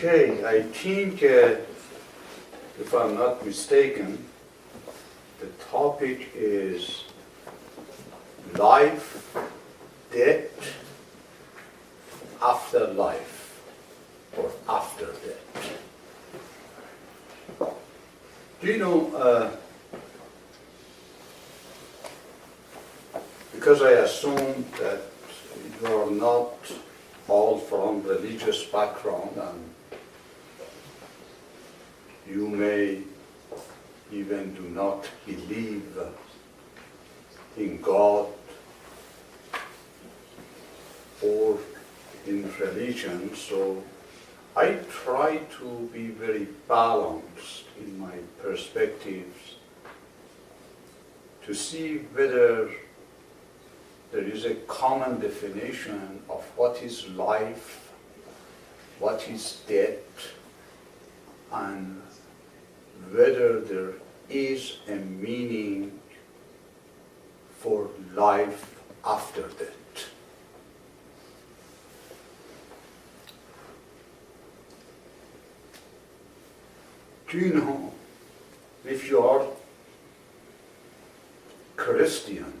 Okay, I think, if I'm not mistaken, the topic is life, death, after life, or after death. Do you know, because I assume that you are not all from religious background, and you may even do not believe in God or in religion, so I try to be very balanced in my perspectives to see whether there is a common definition of what is life, what is death, and whether there is a meaning for life after death. Do you know, if you are Christian,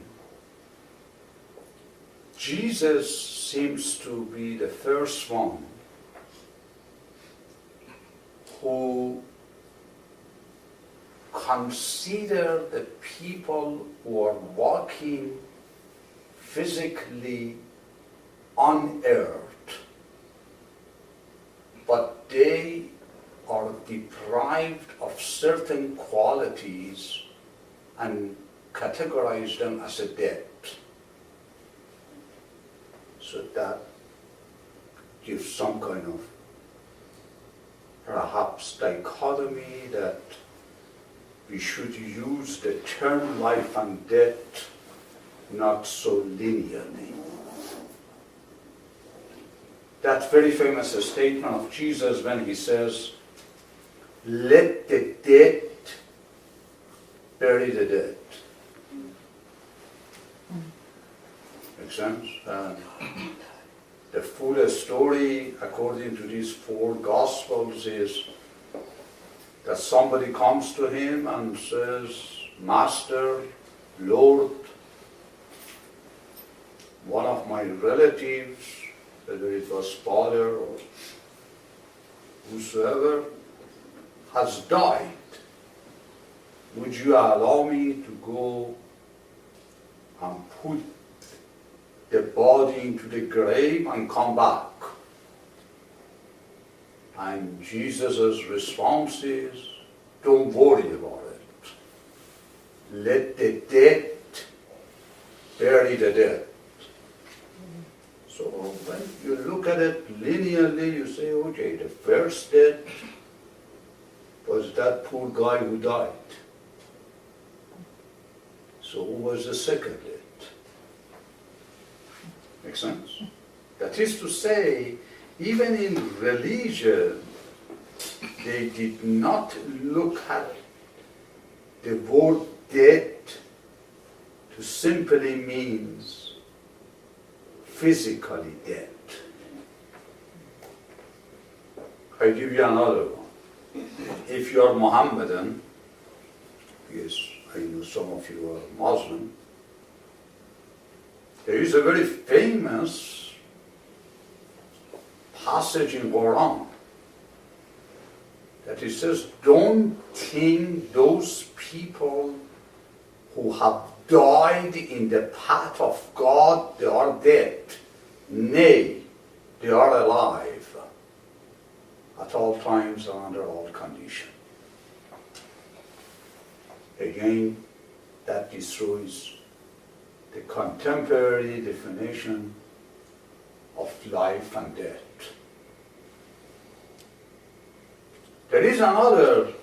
Jesus seems to be the first one who consider the people who are walking physically on earth, but they are deprived of certain qualities and categorize them as a dead. So that gives some kind of perhaps dichotomy that we should use the term life and death not so linearly. That very famous statement of Jesus when he says, "Let the dead bury the dead." Makes sense? The full story, according to these four Gospels, is that somebody comes to him and says, "Master, Lord, one of my relatives, whether it was father or whosoever, has died. Would you allow me to go and put the body into the grave and come back?" And Jesus' response is, "Don't worry about it. Let the dead bury the dead." So when you look at it linearly, you say, okay, the first death was that poor guy who died. So who was the second death? Make sense? That is to say, even in religion, they did not look at the word death to simply means physically dead. I give you another one. If you are Mohammedan, yes, I know some of you are Muslim, there is a very famous passage in Quran that it says, "Don't think those people who have died in the path of God, they are dead. Nay, they are alive at all times and under all conditions." Again, that destroys the contemporary definition of life and death. There is another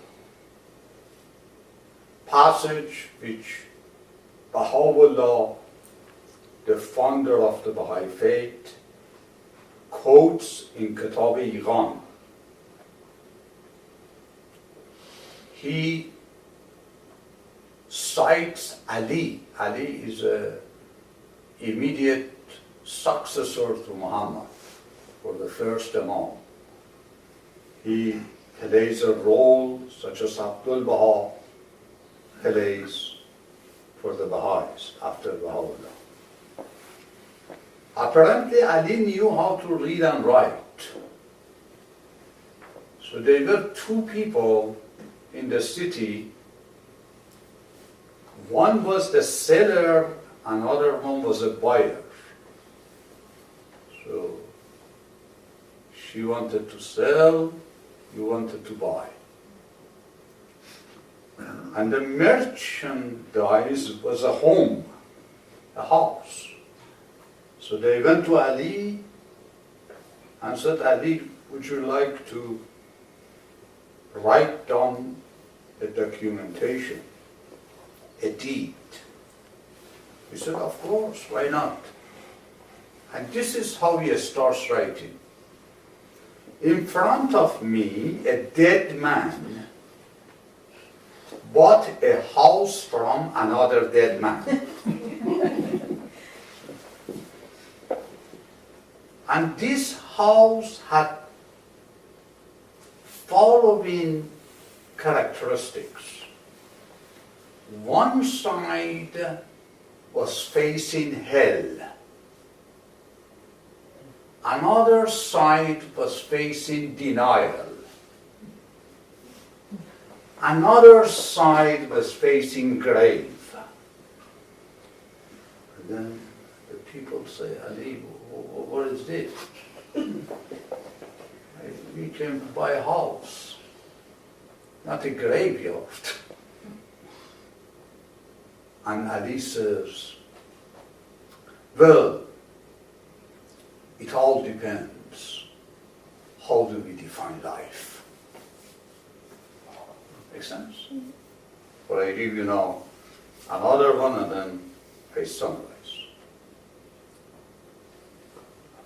passage which Baha'u'llah, the founder of the Baha'i faith, quotes in Kitab-i-Iqan. He cites Ali. Ali is an immediate successor to Muhammad for the first Imam. he plays a role such as Abdul Baha plays for the Baha'is after Baha'u'llah. Apparently Ali knew how to read and write. So there were two people in the city. One was the seller, another one was a buyer. So she wanted to sell, you wanted to buy. And the merchandise was a home, a house. So they went to Ali and said, Ali, would you like to write down a documentation, a deed? He said, of course, why not? And this is how he starts writing. In front of me, a dead man bought a house from another dead man. And this house had following characteristics. One side was facing hell. Another side was facing denial. Another side was facing grave. And then the people say, Ali, what is this? We came to buy a house, not a graveyard. And Ali says, well, it all depends. How do we define life? Make sense? Well, I give you now another one and then I summarize.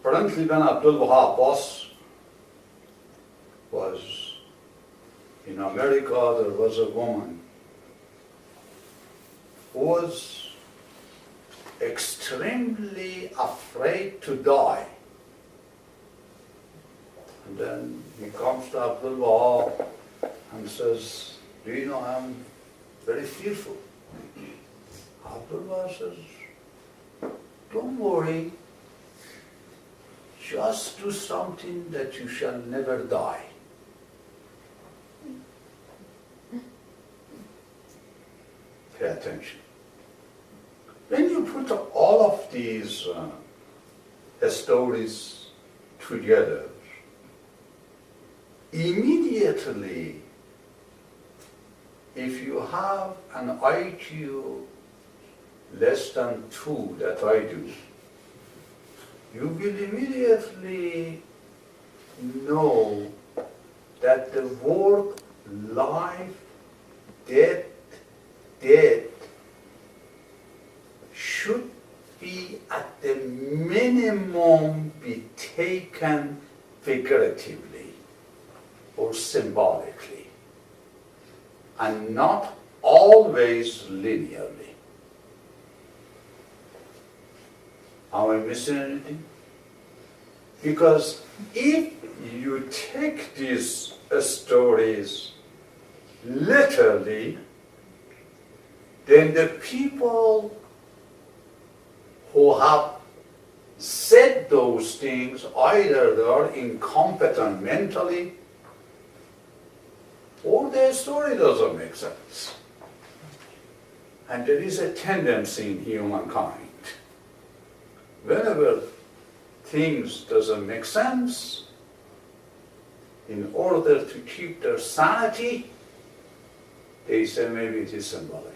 Apparently when Abdul Baha Abbas was in America, there was a woman who was extremely afraid to die. And then he comes to Abdul Baha and says, do you know, I'm very fearful. Abdul Baha says, don't worry, just do something that you shall never die. Pay attention. When you put all of these stories together, immediately, if you have an IQ less than 2, that I do, you will immediately know that the word life, death, should be at the minimum be taken figuratively or symbolically, and not always linearly. Am I missing anything? Because if you take these stories literally, then the people who have said those things, either they are incompetent mentally, or their story doesn't make sense. And there is a tendency in humankind, whenever things doesn't make sense, in order to keep their sanity, they say maybe it is symbolic.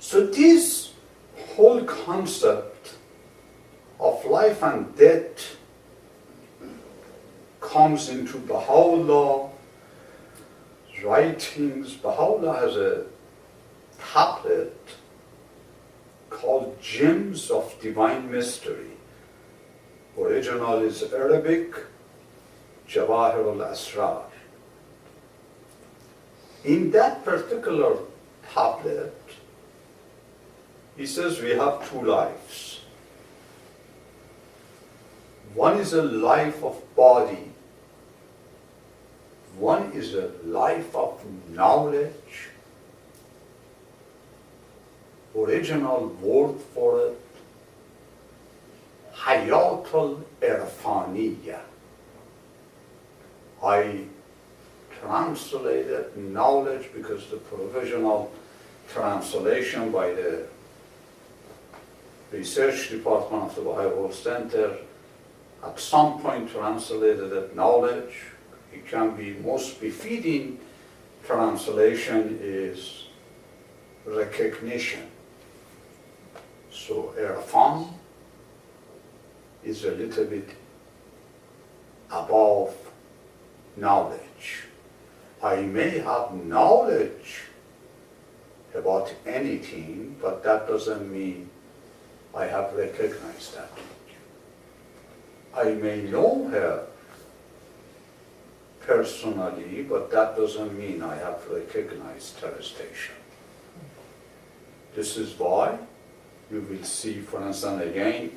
So this whole concept of life and death comes into Baha'u'llah's writings. Baha'u'llah has a tablet called Gems of Divine Mystery. Original is Arabic, Jawahir al-Asrar. In that particular tablet, he says we have two lives. One is a life of body. One is a life of knowledge. Original word for it, Hayat al-Irfaniyya. I translated knowledge because the provisional translation by the research department of the Baha'i World Center at some point translated it knowledge. It can be most befitting translation is recognition. So irfan is a little bit above knowledge. I may have knowledge about anything, but that doesn't mean I have recognized that. I may know her personally, but that doesn't mean I have recognized her station. This is why you will see, for instance, again,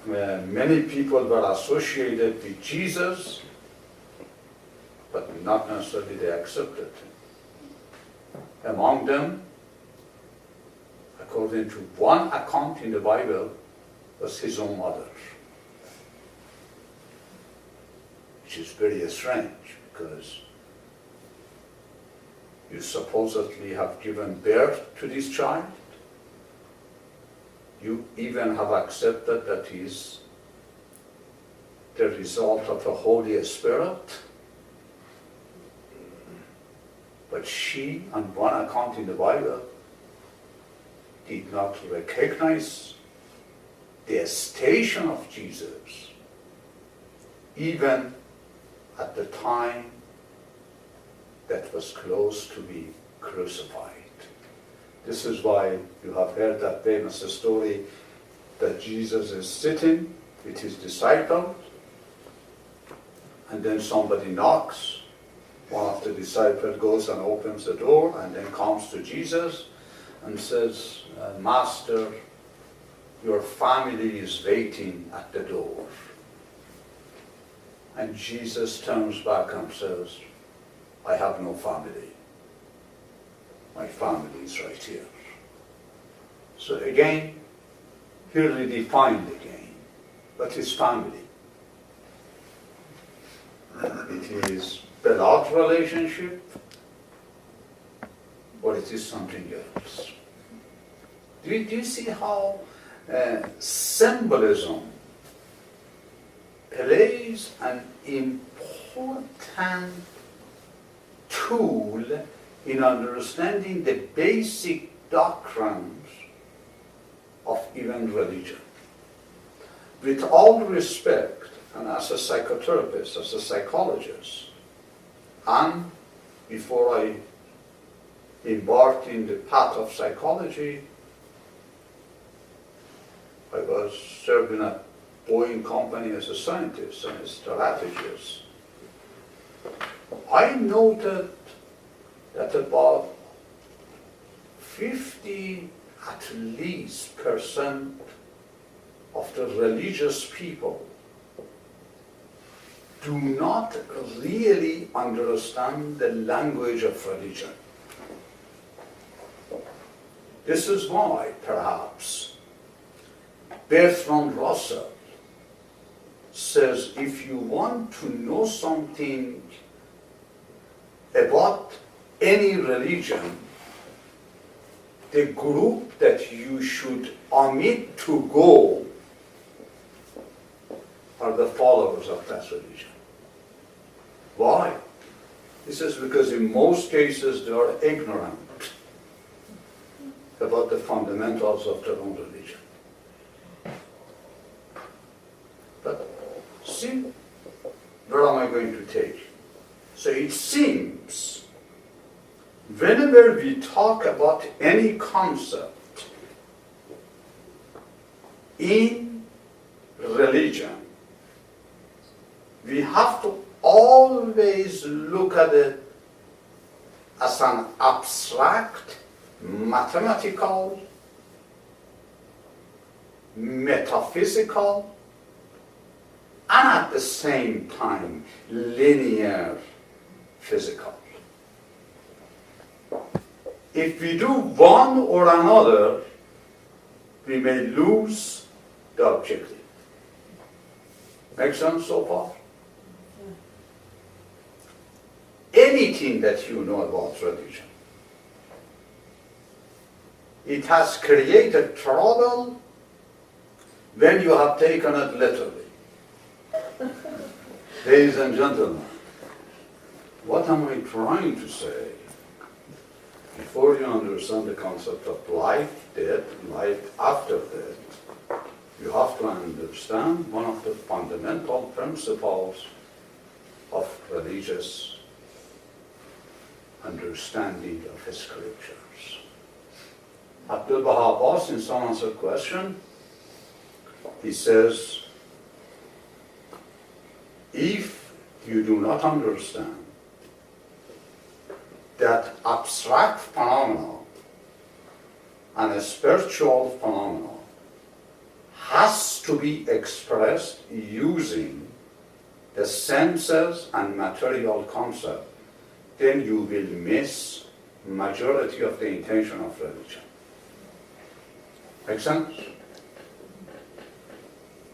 many people were associated with Jesus, but not necessarily they accepted him. Among them, according to one account in the Bible, was his own mother, which is very strange because you supposedly have given birth to this child. You even have accepted that he is the result of the Holy Spirit. But she, on one account in the Bible, did not recognize the station of Jesus, even at the time that was close to be crucified. This is why you have heard that famous story that Jesus is sitting with his disciples, and then somebody knocks. One of the disciples goes and opens the door and then comes to Jesus and says, Master, your family is waiting at the door. And Jesus turns back and says, I have no family. My family is right here. So again, he redefined again. What is family? It is blood relationship, or it is something else. Do you see how symbolism plays an important tool in understanding the basic doctrines of even religion? With all respect, and as a psychotherapist, as a psychologist, and before I embarked in the path of psychology, I was serving at Boeing Company as a scientist and a strategist. I noted that about 50 at least % of the religious people do not really understand the language of religion. This is why, perhaps, Bertrand Russell says, if you want to know something about any religion, the group that you should omit to go are the followers of that religion. Why? He says because in most cases they are ignorant about the fundamentals of their own religion. But see, where am I going to take you? So it seems whenever we talk about any concept in religion, we have to always look at it as an abstract, mathematical, metaphysical and at the same time linear physical. If we do one or another, we may lose the objective. Make sense so far? Anything that you know about religion, it has created trouble when you have taken it literally. Ladies and gentlemen, what am I trying to say? Before you understand the concept of life, death, life after death, you have to understand one of the fundamental principles of religious understanding of the scriptures. Abdul Baha Abbas, in some answer question, he says, if you do not understand that abstract phenomena and a spiritual phenomena has to be expressed using the senses and material concept, then you will miss majority of the intention of religion. Make sense?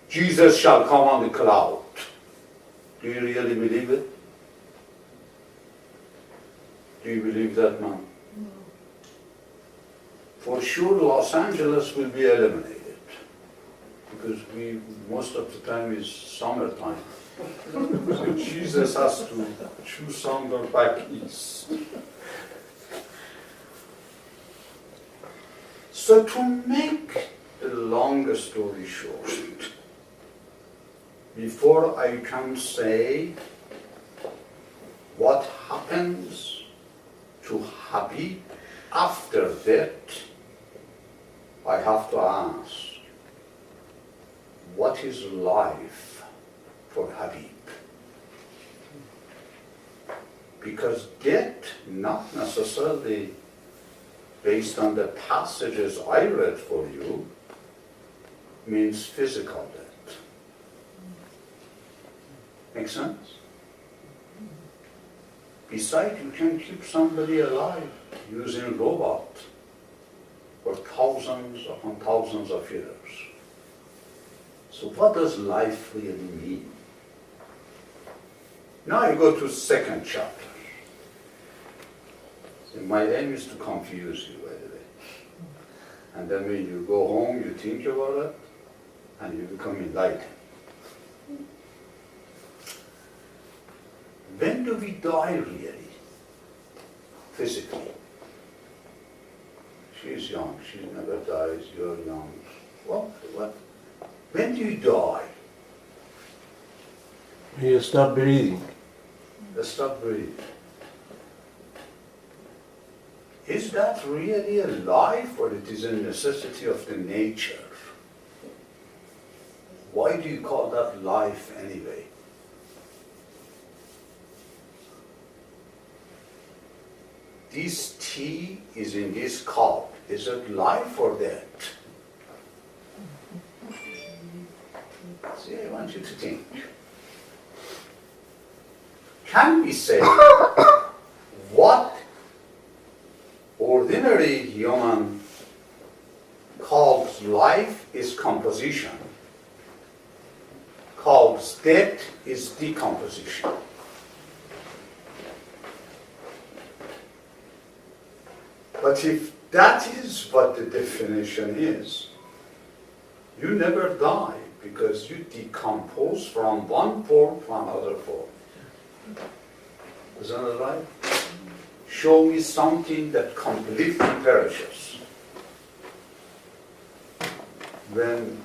Jesus shall come on the cloud. Do you really believe it? Do you believe that, man? No. For sure, Los Angeles will be eliminated because most of the time is summertime. So Jesus has to choose somewhere back east. So to make the long story short, before I can say what happens to Habib after death, I have to ask, what is life for Habib? Because death, not necessarily based on the passages I read for you, means physical death. Make sense? Besides, you can keep somebody alive using robot for thousands upon thousands of years. So what does life really mean? Now I go to second chapter. And my aim is to confuse you, by the way. And then when you go home, you think about it, and you become enlightened. When do we die really? Physically. She's young, she never dies, you're young. What? When do you die? You stop breathing. You stop breathing. Is that really a life, or it is a necessity of the nature? Why do you call that life anyway? This tea is in this cup. Is it life or death? See, I want you to think. Can we say what ordinary human calls life is composition, calls death is decomposition? But if that is what the definition is, you never die because you decompose from one form to another form. Isn't that right? Show me something that completely perishes. When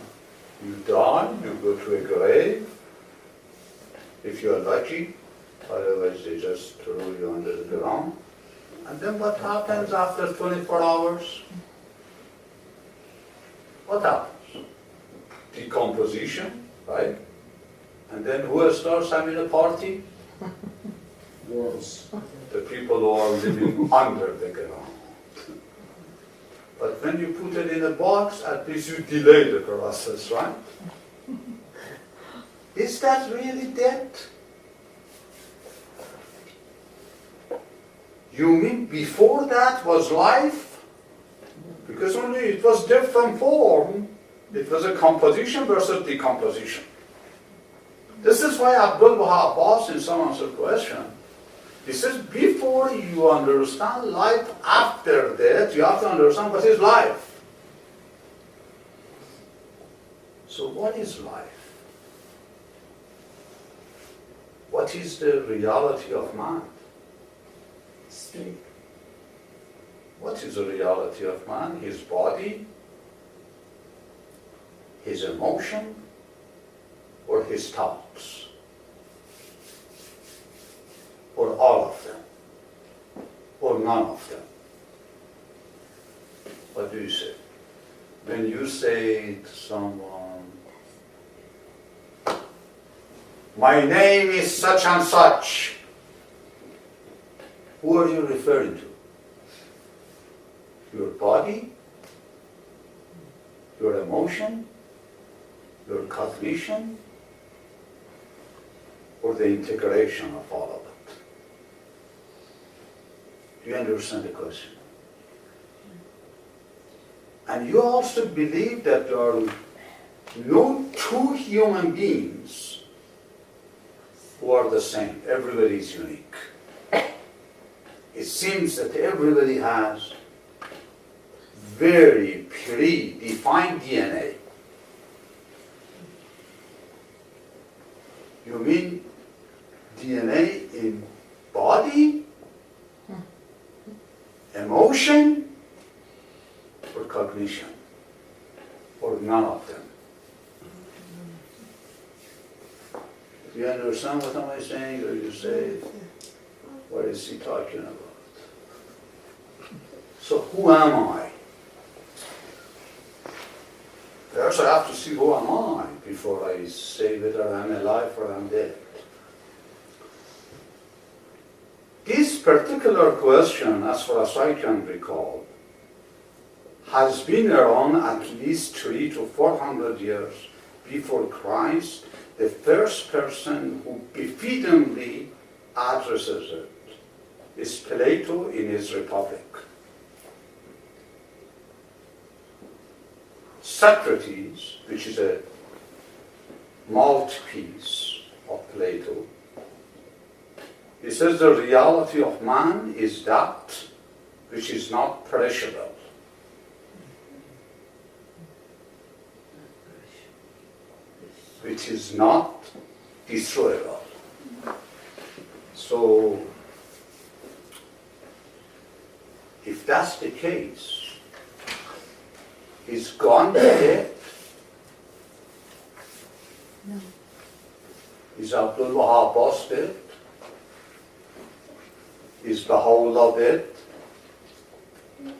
you die, you go to a grave, if you are lucky, otherwise they just throw you under the ground. And then what happens after 24 hours? What happens? Decomposition, right? And then who starts having a party? Worse. The people who are living under the ground. But when you put it in a box, at least you delay the process, right? Is that really death? You mean before that was life? Because only it was different form. It was a composition versus decomposition. This is why Abdul Baha asked in some answer question. He says, before you understand life after death, you have to understand what is life. So what is life? What is the reality of man? Spirit. What is the reality of man? His body, his emotion, or his thoughts? Or all of them? Or none of them? What do you say? When you say to someone, my name is such and such, who are you referring to? Your body? Your emotion? Your cognition? Or the integration of all of it? Do you understand the question? And you also believe that there are no two human beings who are the same. Everybody is unique. It seems that everybody has very predefined DNA. You mean DNA in body, emotion, or cognition, or none of them? Do you understand what am I saying, or you say, what is he talking about? So who am I? First I have to see who am I before I say whether I'm alive or I'm dead. This particular question, as far as I can recall, has been around at least 300 to 400 years before Christ. The first person who befittingly addresses it is Plato in his Republic. Socrates, which is a mouthpiece of Plato, he says the reality of man is that which is not perishable. Which is not destroyable. So, if that's the case, is Gandhi dead? No. Is Abdul Wahab dead? Is Baha'u'llah dead? No.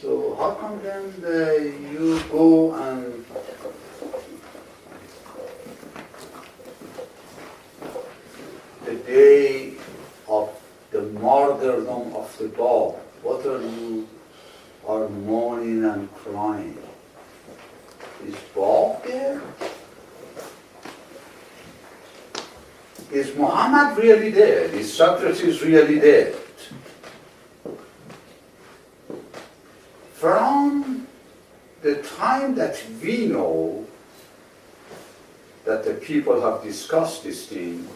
So how come then you go and the day of the martyrdom of the Bab, what are mourning and crying? Is Bab there? Is Muhammad really dead? Is Socrates really dead? From the time that we know that the people have discussed this thing,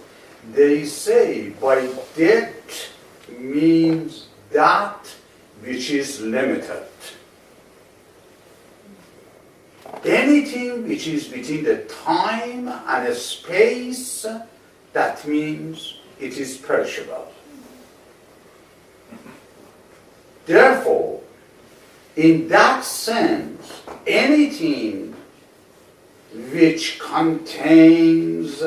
they say by death means that which is limited. Anything which is within the time and a space, that means it is perishable. Therefore, in that sense, anything which contains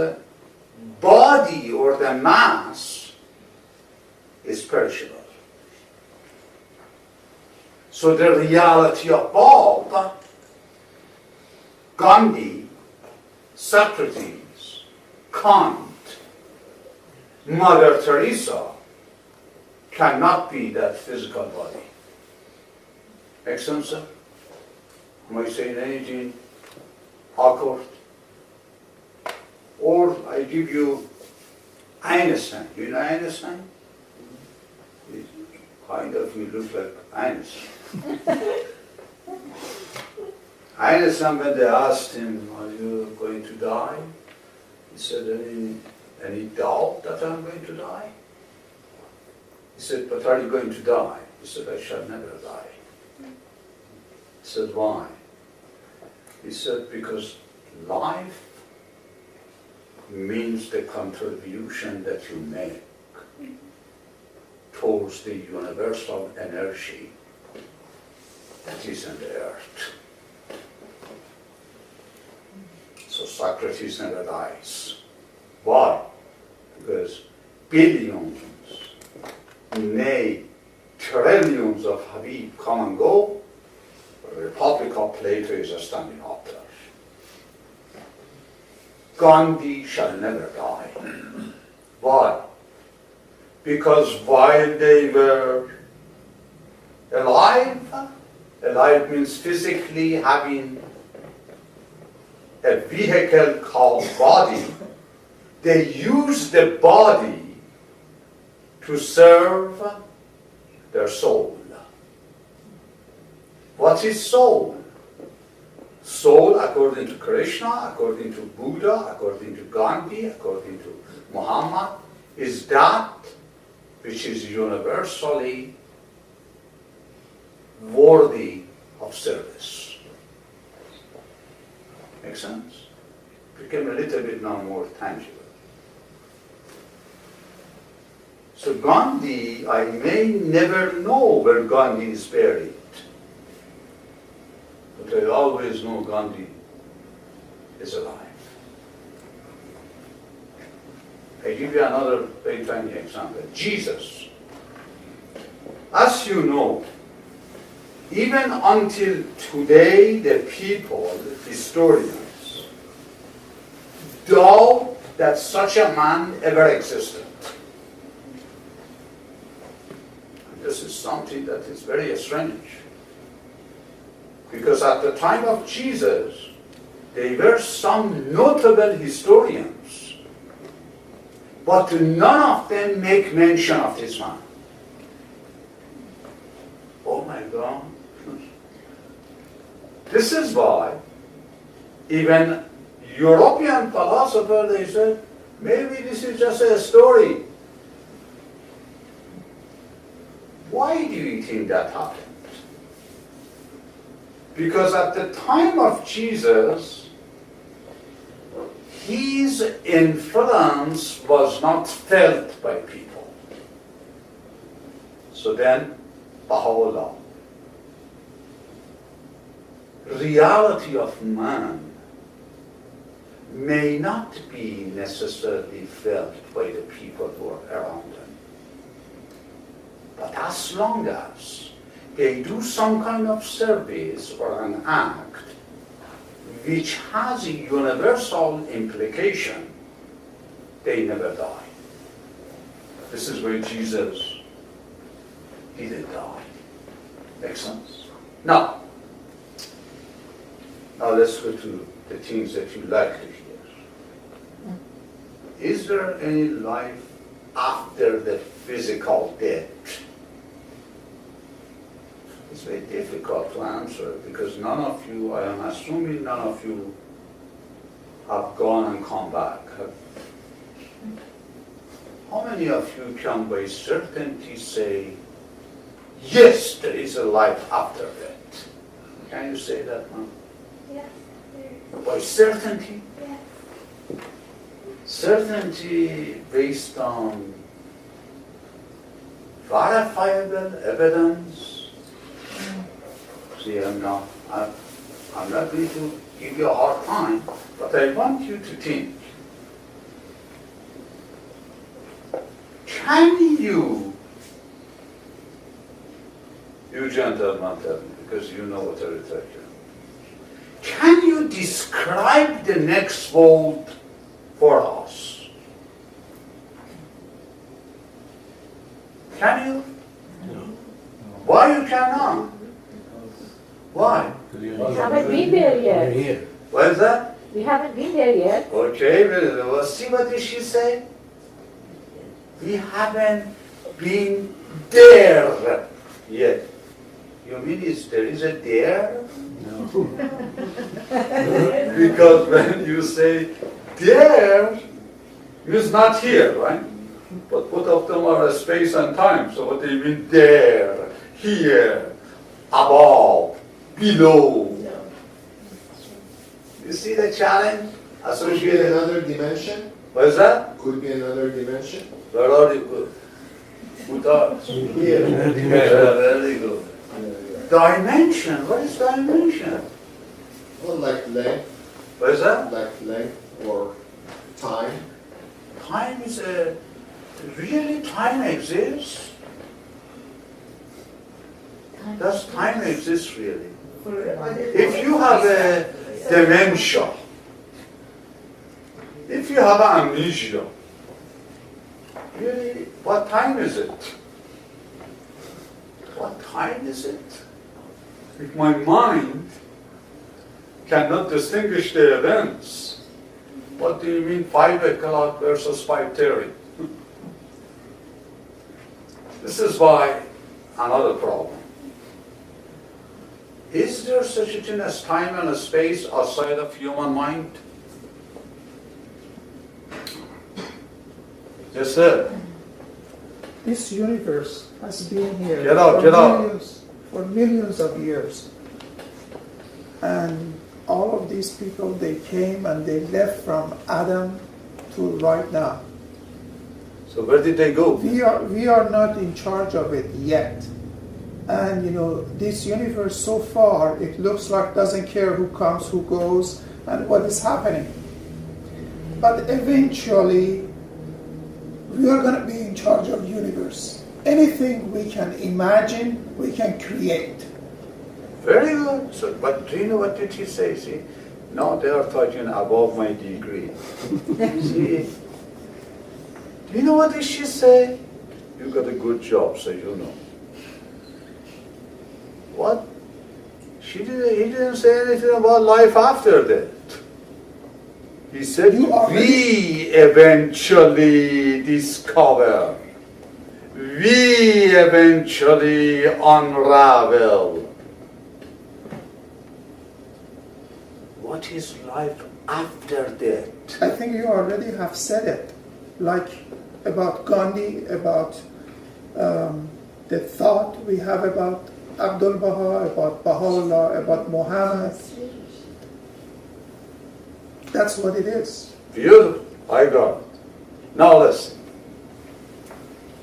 body or the mass is perishable. So the reality of Bob, Gandhi, Socrates, Kant, Mother Teresa cannot be that physical body. Make sense, sir? Am I saying anything awkward? Or I give you Einstein. Do you know Einstein? He kind of, you look like Einstein. Einstein, when they asked him, are you going to die? He said, any doubt that I'm going to die? He said, but are you going to die? He said, I shall never die. He said, why? He said, because life means the contribution that you make towards the universal energy that is in the earth. So Socrates never dies. Why? Because billions, nay, trillions of Habib come and go, but the Republic of Plato is standing up there. Gandhi shall never die. Why? Because while they were alive means physically having a vehicle called body, they used the body to serve their soul. What is soul? Soul, according to Krishna, according to Buddha, according to Gandhi, according to Muhammad, is that which is universally worthy of service. Make sense? Became a little bit now more tangible. So Gandhi, I may never know where Gandhi is buried, but I always know Gandhi is alive. I give you another very tiny example. Jesus. As you know, even until today, the people, the historians, doubt that such a man ever existed. And this is something that is very strange. Because at the time of Jesus, there were some notable historians, but none of them make mention of this man. Oh my God. This is why even European philosophers, they said, maybe this is just a story. Why do you think that happened? Because at the time of Jesus, his influence was not felt by people. So then, Baha'u'llah, reality of man may not be necessarily felt by the people who are around them. But as long as they do some kind of service or an act which has a universal implication, they never die. This is where Jesus didn't die. Make sense? Now let's go to the things that you like to hear. Is there any life after the physical death? It's very difficult to answer because none of you, I am assuming none of you have gone and come back. How many of you can by certainty say, yes, there is a life after that? Can you say that now? Yes. By certainty? Yes. Certainty based on verifiable evidence. See, I'm not going to give you a hard time, but I want you to think. Can you gentlemen tell me, because you know what I will tell you. Can you describe the next world for us? Can you? No. Why you cannot? Why? We haven't been there yet. We're here. Why is that? We haven't been there yet. Okay, well, see what did she say? We haven't been there yet. You mean there is a there? No. Because when you say there, it's not here, right? But both of them are a space and time. So what do you mean there, here, above, below? You see the challenge Could be associated? another dimension. What is that? Could be another dimension. Where are you? Good thoughts. Here. Very good. Dimension. What is dimension? Well, like length, What is that? like length or time. Time is a really time exists. Does time exist really? If you have a dementia, if you have amnesia, really, what time is it? What time is it? If my mind cannot distinguish the events, what do you mean 5 o'clock versus 5:30? This is why another problem. Is there such a thing as time and a space outside of human mind? Yes, sir. This universe has been here Get out, get out. for millions of years. And all of these people, they came and they left from Adam to right now. So where did they go? We are not in charge of it yet. And you know, this universe so far, it looks like doesn't care who comes, who goes, and what is happening. But eventually, we are going to be in charge of the universe. Anything we can imagine, we can create. Very good. So, but do you know what did she say? See, now they are talking above my degree. See, do you know what did she say? You got a good job, so you know. What? He didn't say anything about life after that. He said, we eventually discover, we eventually unravel. What is life after that? I think you already have said it, like about Gandhi, about the thought we have about Abdul Baha, about Baha'u'llah, about Muhammad. That's what it is. Beautiful. I got it. Now listen.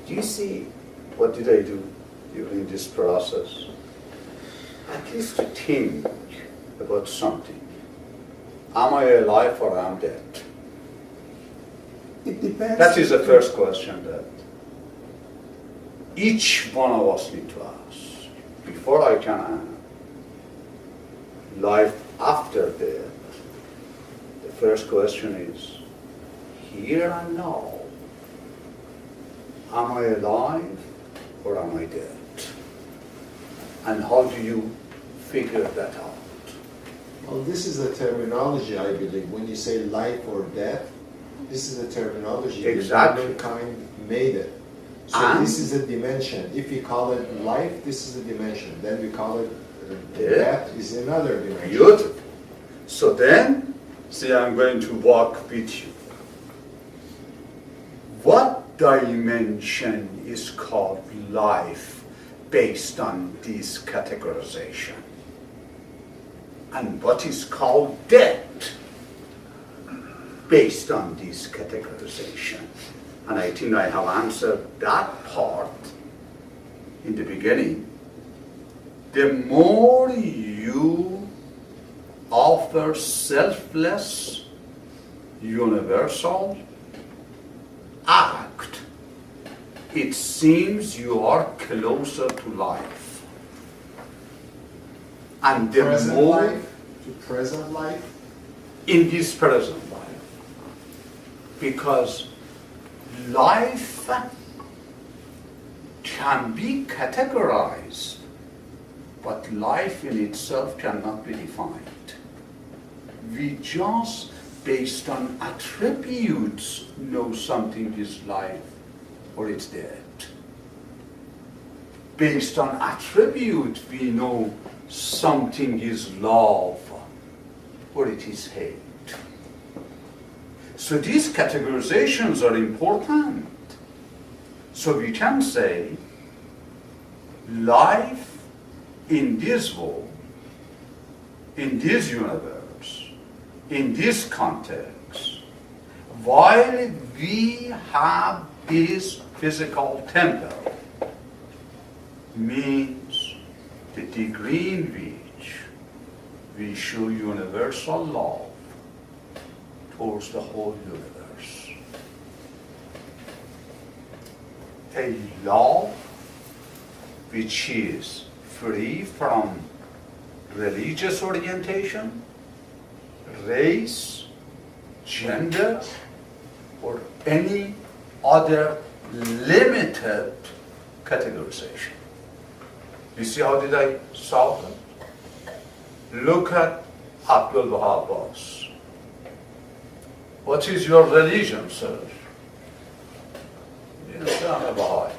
Do you see what did I do during this process? At least to think about something. Am I alive or am I dead? It depends. That is the first question that each one of us need to ask. Before I can answer life after death, the first question is, here and now, am I alive or am I dead? And how do you figure that out? Well, this is a terminology, I believe. When you say life or death, this is a terminology. Exactly. Mankind made it. So And this is a dimension. If we call it life, this is a dimension. Then we call it Death. death is another dimension. beautiful. So then, see, I'm going to walk with you. What dimension is called life based on this categorization? And what is called death based on this categorization? And I think I have answered that part in the beginning. The more you offer selfless, universal act, it seems you are closer to life. And the Present more life to present life. in this present life, because life can be categorized, but life in itself cannot be defined. We just, based on attributes, know something is life or it's dead. Based on attribute, we know something is love or it is hate. So these categorizations are important. So we can say life in this world, in this universe, in this context, while we have this physical temple, means the degree in which we show universal love towards the whole universe. A love which is free from religious orientation, race, gender, or any other limited categorization. You see how did I solve it? Look at Abdul Baha'i. What is your religion, sir? You didn't say I'm a Baha'i.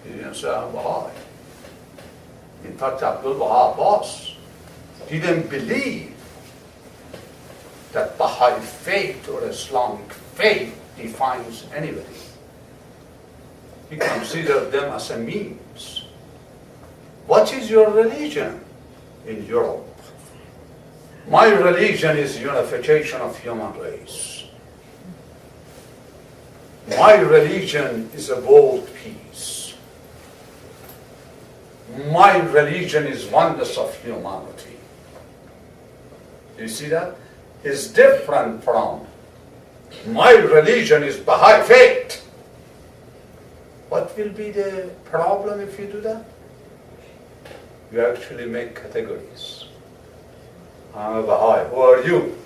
You didn't say I'm Baha'i. In fact, Abdul Baha'i didn't believe that Baha'i faith or Islamic faith defines anybody. He considered them as a means. What is your religion in Europe? My religion is unification of human race. My religion is a world peace. My religion is oneness of humanity. You see that? It's different from my religion is Baha'i faith. What will be the problem if you do that? You actually make categories. I'm a Baha'i. Who are you?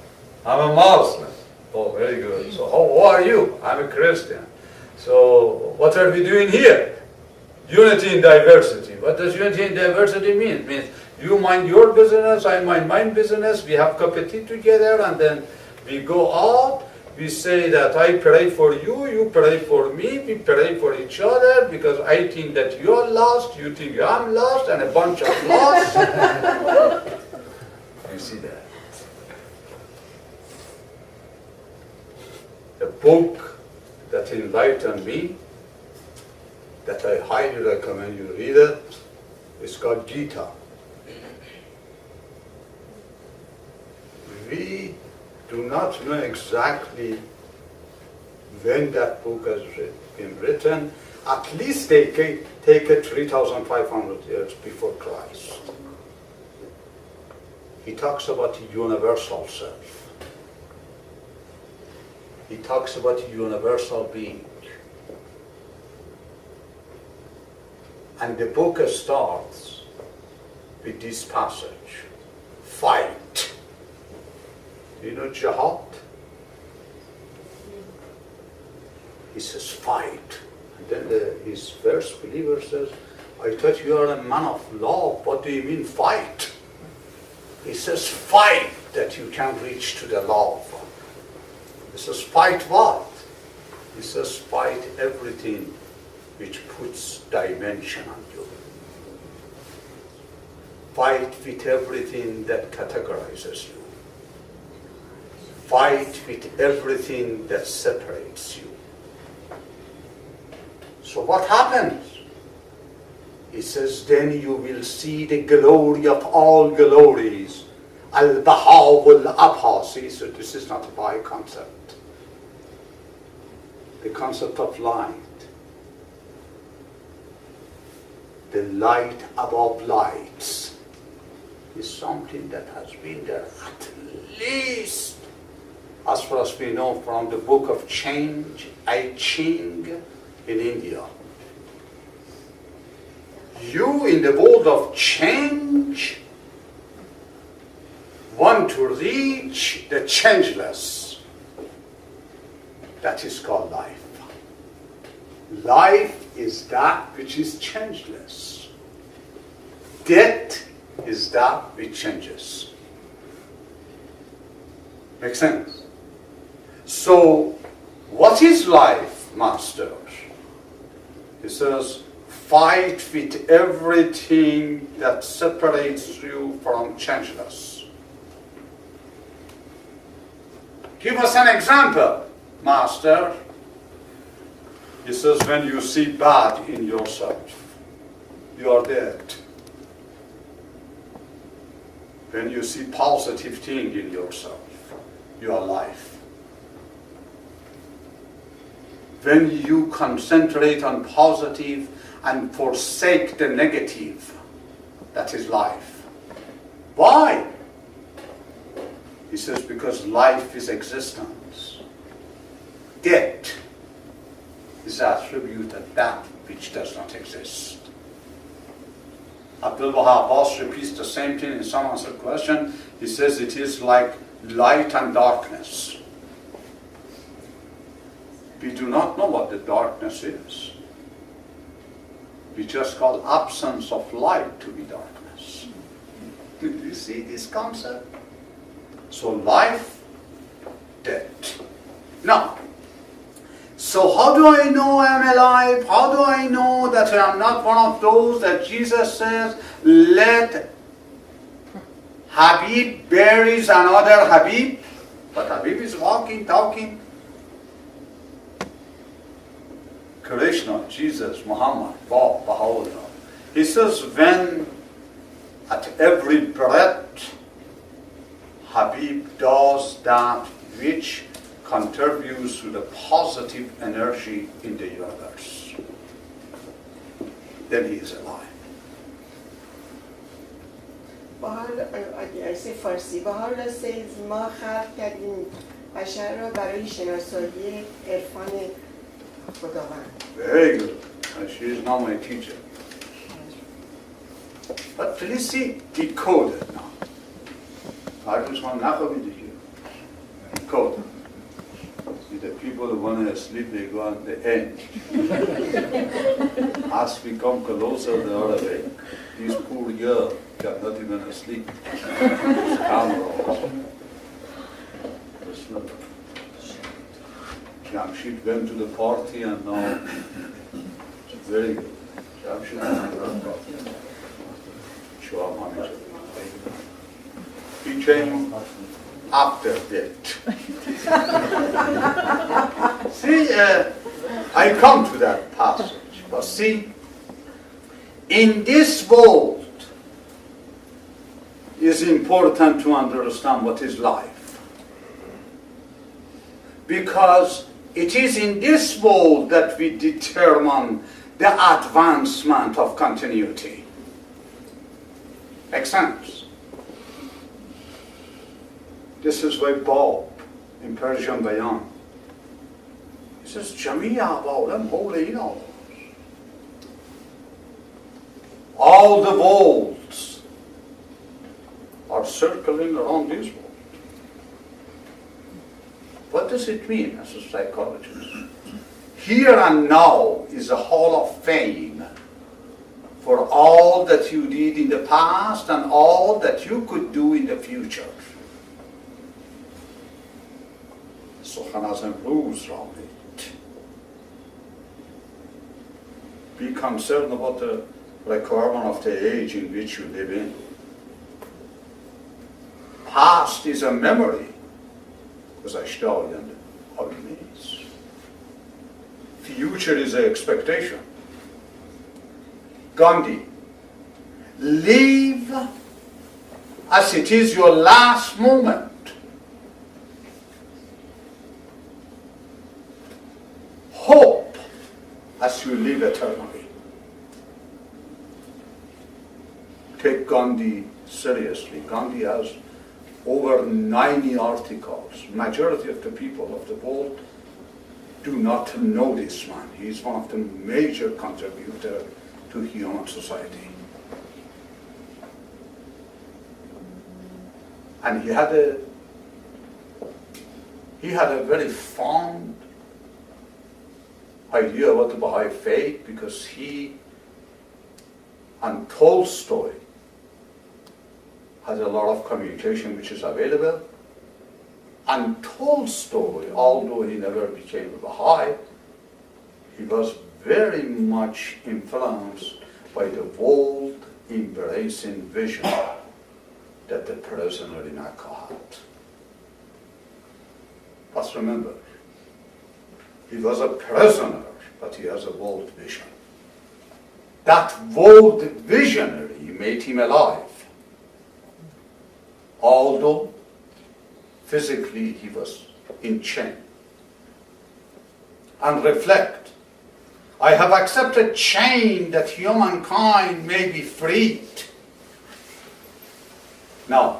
I'm a Muslim. Oh, very good. So who are you? I'm a Christian. So what are we doing here? Unity in diversity. What does unity in diversity mean? It means you mind your business, I mind my business, we have cup of tea together, and then we go out, we say that I pray for you, you pray for me, we pray for each other, because I think that you're lost, you think I'm lost, and a bunch of lost. You see that? The book that enlightened me, that I highly recommend you read it, is called Gita. We do not know exactly when that book has been written. At least take it 3,500 years before Christ. He talks about the universal self. He talks about the universal being. And the book starts with this passage: fight. You know jihad? He says fight. And then his first believer says, I thought you are a man of love. What do you mean fight? He says fight that you can reach to the love. He says fight what? He says fight everything which puts dimension on you. Fight with everything that categorizes you. Fight with everything that separates you. So what happens? He says, then you will see the glory of all glories. Al-Baha wal-Abha. See, so this is not a Baha'i concept. The concept of light. The light above lights is something that has been there at least, as far as we know, from the book of Change, I Ching in India. You in the world of change want to reach the changeless. That is called life. Life is that which is changeless. Death is that which changes. Make sense? So, what is life, masters? He says, fight with everything that separates you from changeless. Give us an example, master. He says, when you see bad in yourself, you are dead. When you see positive thing in yourself, you are life. When you concentrate on positive and forsake the negative, that is life. Why? He says, because life is existence. Death is attributed that which does not exist. Abdul Baha Abbas repeats the same thing in some answer question. He says it is like light and darkness. We do not know what the darkness is. We just call absence of light to be darkness. Do you see this concept? So life, death. Now, so how do I know I'm alive? How do I know that I'm not one of those that Jesus says, let Habib buries another Habib? But Habib is walking, talking. Krishna, Jesus, Muhammad, Baha'u'llah. He says, when at every breath Habib does that which contributes to the positive energy in the universe, then he is alive. اگه فارسی بهار سیز ما خلق کردیم بشر را برای شناسایی عرفان خداوند. Very good. And she is now my teacher. But please see, decoded now. I just want to know decoded. See, the people who want to sleep, they go on the end. As we come closer, they are awake. This poor girl cannot even sleep. Jamshid went to the party and now it's very good. Jamshid went to the party. He came after that. See, I come to that passage. But see, in this world, it's important to understand what is life. Because it is in this world that we determine the advancement of continuity. Makes sense? This is why Bob, in Persian Bayan, he says, Jami'a ba'ulam hawlayna. All the worlds are circling around this world. What does it mean as a psychologist? Here and now is a hall of fame for all that you did in the past and all that you could do in the future. سخن از امروز را بید. Be concerned about the requirement of the age in which you live in. Past is a memory. گذشته آینده نیست. Future is an expectation. Gandhi, live as it is your last moment. Hope as you live eternally. Take Gandhi seriously. Gandhi has over 90 articles. Majority of the people of the world do not know this man. He is one of the major contributors to human society. And he had a very fond idea about the Baha'i faith because he and Tolstoy had a lot of communication which is available, And Tolstoy, although he never became a Baha'i, he was very much influenced by the world-embracing vision that the prisoner in Akka had. But remember, he was a prisoner, but he has a world vision. That world visionary made him alive, although physically he was in chain. And reflect, I have accepted chain that humankind may be freed. Now,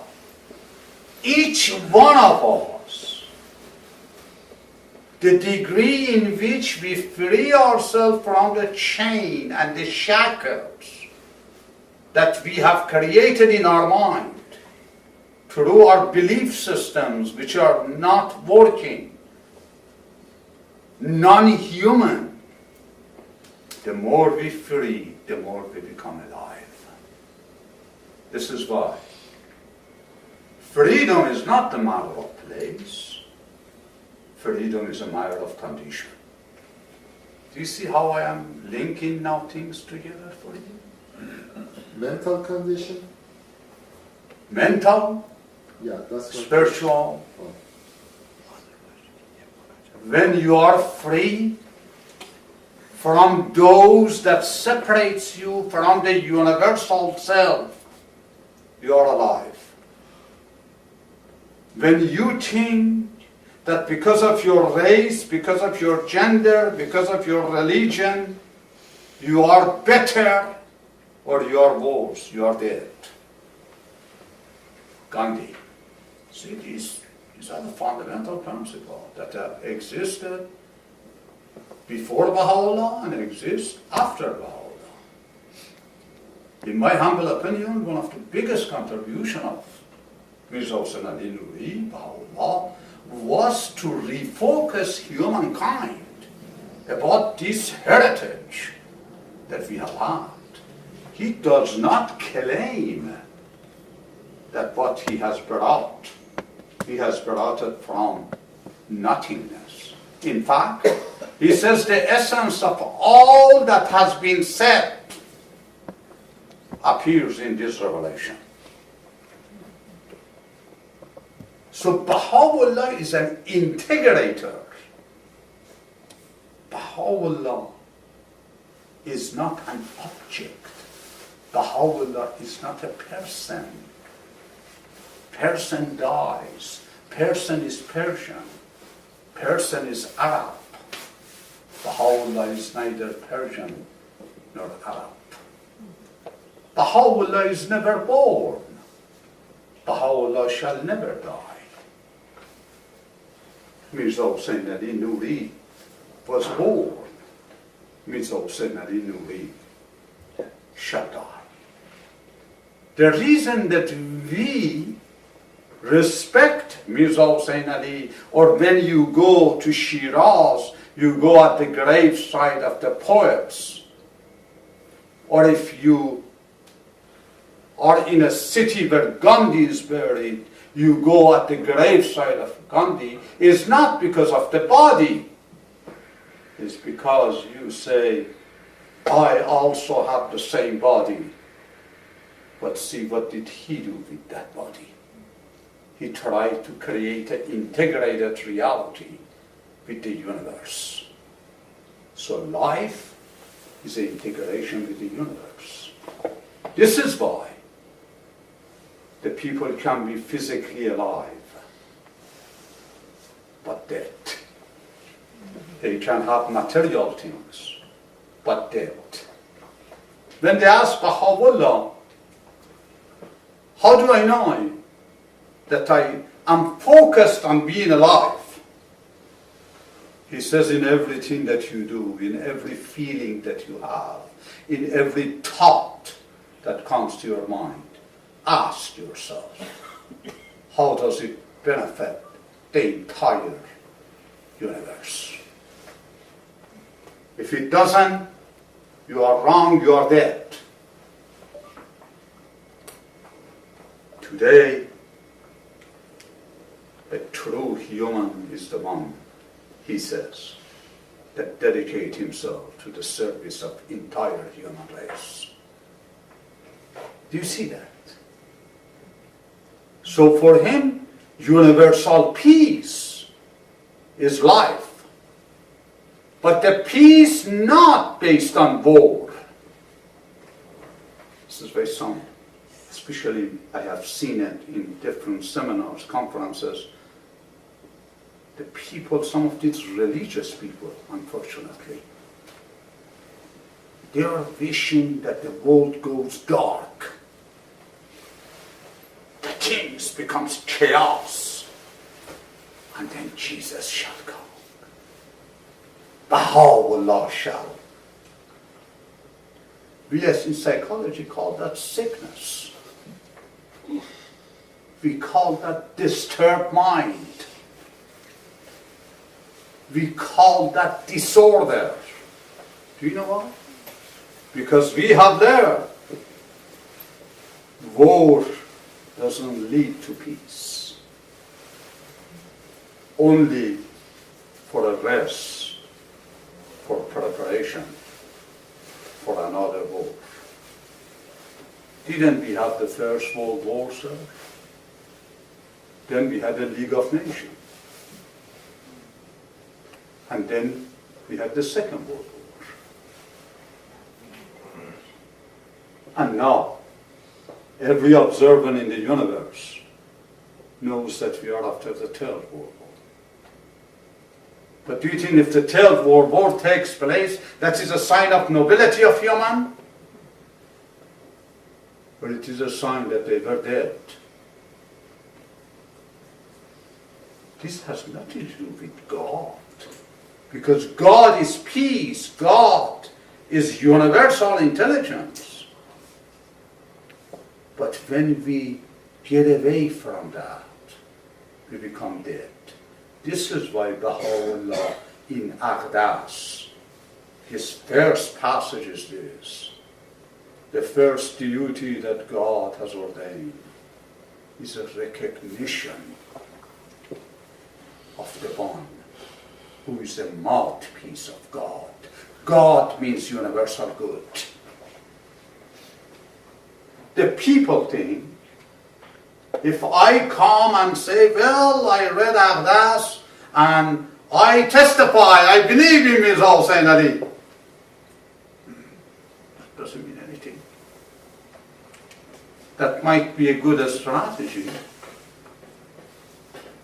each one of us, the degree in which we free ourselves from the chain and the shackles that we have created in our mind through our belief systems which are not working, non-human, the more we free, the more we become alive. This is why freedom is not a matter of place. Freedom is a matter of condition. Do you see how I am linking now things together for you? Mental condition? Mental, Yeah, that's what. spiritual. Oh. When you are free from those that separates you from the universal self, you are alive. When you think that because of your race, because of your gender, because of your religion, you are better or you are worse, you are dead. Gandhi. See, these are the fundamental principles that have existed before Baha'u'llah and exist after Baha'u'llah. In my humble opinion, one of the biggest contributions of Mirza Hussain Ali Nuri, Baha'u'llah, was to refocus humankind about this heritage that we have had. He does not claim that what he has brought it from nothingness. In fact, he says the essence of all that has been said appears in this revelation. So Baha'u'llah is an integrator. Baha'u'llah is not an object. Baha'u'llah is not a person. Person dies. Person is Persian. Person is Arab. Baha'u'llah is neither Persian nor Arab. Baha'u'llah is never born. Baha'u'llah shall never die. Mirza Hussain Ali Nuri was born. Mirza Hussain Ali Nuri shall die. The reason that we respect Mirza Hussain Ali, or when you go to Shiraz, you go at the graveside of the poets, or if you are in a city where Gandhi is buried, you go at the graveside of Gandhi, is not because of the body. It's because you say, I also have the same body. But see, what did he do with that body? He tried to create an integrated reality with the universe. So life is an integration with the universe. This is why the people can be physically alive, but dead. They can have material things, but dead. When they ask Baha'u'llah, how do I know that I am focused on being alive? He says, in everything that you do, in every feeling that you have, in every thought that comes to your mind, ask yourself, how does it benefit the entire universe? If it doesn't, you are wrong, you are dead. Today, A true human is the one, he says, that dedicate himself to the service of entire human race. Do you see that? So for him, universal peace is life. But the peace not based on war. This is based on, especially I have seen it in different seminars, conferences, the people, some of these religious people, unfortunately, they are wishing that the world goes dark. The things becomes chaos. And then Jesus shall come. Baha'u'llah shall. We as in psychology call that sickness. We call that disturbed mind. We call that disorder. Do you know why? Because we have learned war doesn't lead to peace. Only for a rest, for preparation, for another war. Didn't we have the First World War, sir? Then we had the League of Nations. And then we had the Second World War. And now, every observer in the universe knows that we are after the Third World War. But do you think if the Third World War takes place, that is a sign of nobility of human? Or it is a sign that they were dead? This has nothing to do with God. Because God is peace. God is universal intelligence. But when we get away from that, we become dead. This is why Baha'u'llah in Aqdas, his first passage is this. The first duty that God has ordained is a recognition of the one who is the mouthpiece of God. God means universal good. The people think, if I come and say, well, I read Aqdas and I testify, I believe in Mirza Hussain Ali. That doesn't mean anything. That might be a good strategy.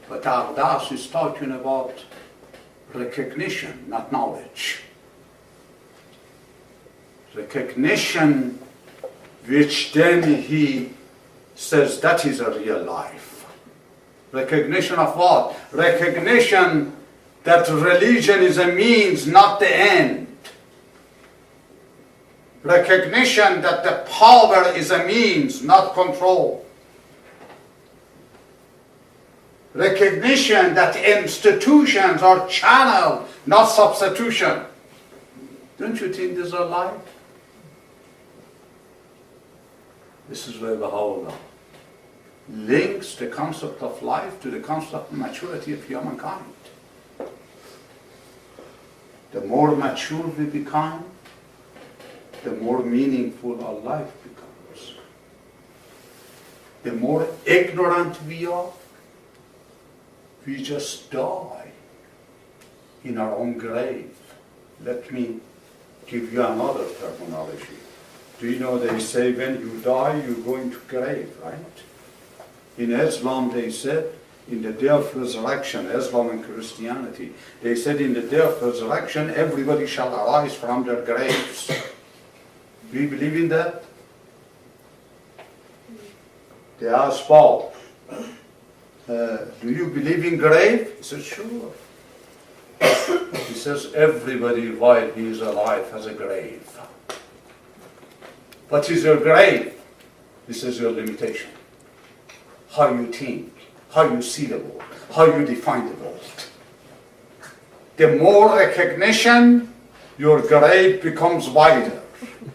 But Aqdas is talking about recognition, not knowledge. Recognition, which then he says that is a real life. Recognition of what? Recognition that religion is a means, not the end. Recognition that the power is a means, not control. Recognition that institutions are channel, not substitution. Don't you think these are life? This is where Baha'u'llah links the concept of life to the concept of maturity of humankind. The more mature we become, the more meaningful our life becomes. The more ignorant we are, we just die in our own grave. Let me give you another terminology. Do you know they say when you die, you go into grave, right? In Islam, they said, in the day of resurrection, Islam and Christianity, they said in the day of resurrection, everybody shall arise from their graves. Do you believe in that? They asked Paul, do you believe in grave? He said, sure. He says, everybody while he is alive has a grave. What is your grave? This is your limitation. How you think, how you see the world, how you define the world. The more recognition, your grave becomes wider,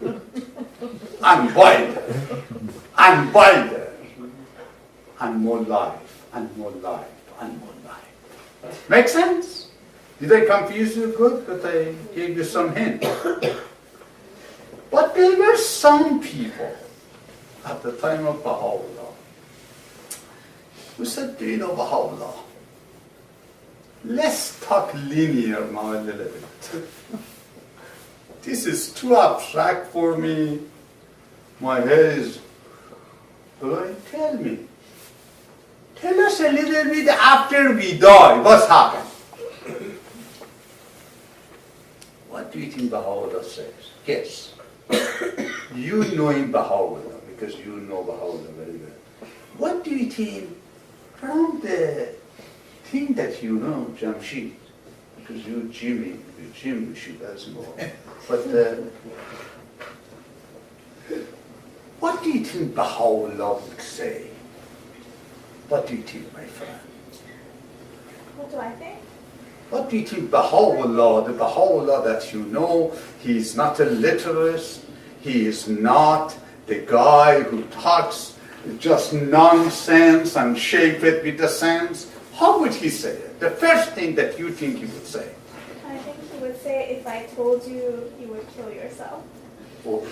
and wider, and wider, and more life, and more life, and moonlight. Make sense? Did I confuse you good? But I gave you some hint. But there were some people at the time of Baha'u'llah who said, do you know Baha'u'llah? Let's talk linear now a little bit. This is too abstract for me. My head is blowing. Tell me. Tell us a little bit after we die, what's happened? What do you think Baha'u'llah says? Guess. You know him Baha'u'llah because you know Baha'u'llah very well. What do you think from the thing that you know, Jamshid? Because you Jimmy, Jim should as well. But what do you think Baha'u'llah would say? What do you think, my friend? What do I think? What do you think Baha'u'llah, the Baha'u'llah that you know, he is not a literalist, he is not the guy who talks just nonsense and shape it with the sense? How would he say it? The first thing that you think he would say. I think he would say, if I told you, you would kill yourself. Oh.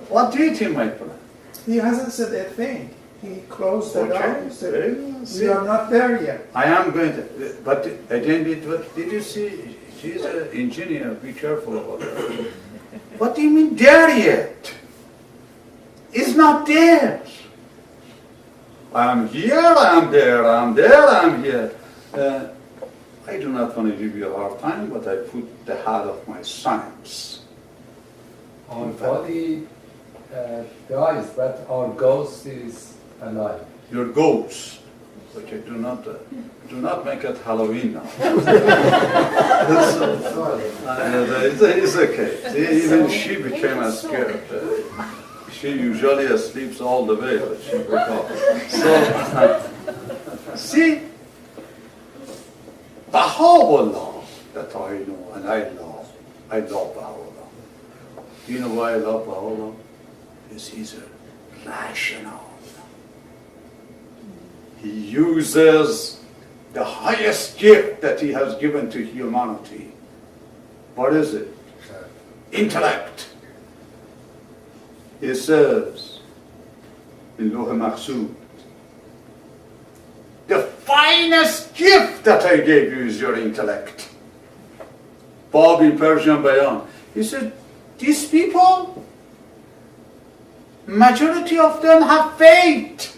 What do you think, my friend? He hasn't said a thing. He closed the door. He said, Very well. we are not there yet. I am going to, but again, did you see, she's an engineer, be careful about that. What do you mean there yet? It's not there. I'm here, I'm there, I'm there, I'm here. I do not want to give you a hard time, but I put the hat of my science. Our body dies, but our ghost is alive. Your ghost. Okay, do not make it Halloween now. It's okay. See, even she became as scared. She usually sleeps all the way, but she woke up. So, see, Baha'u'llah that I know and I love Baha'u'llah. Do you know why I love Baha'u'llah? Because he's a rational. He uses the highest gift that he has given to humanity. What is it? Intellect. He says in Lawh Mahsud, the finest gift that I gave you is your intellect. Bab in Persian Bayan. He said, these people, majority of them have faith,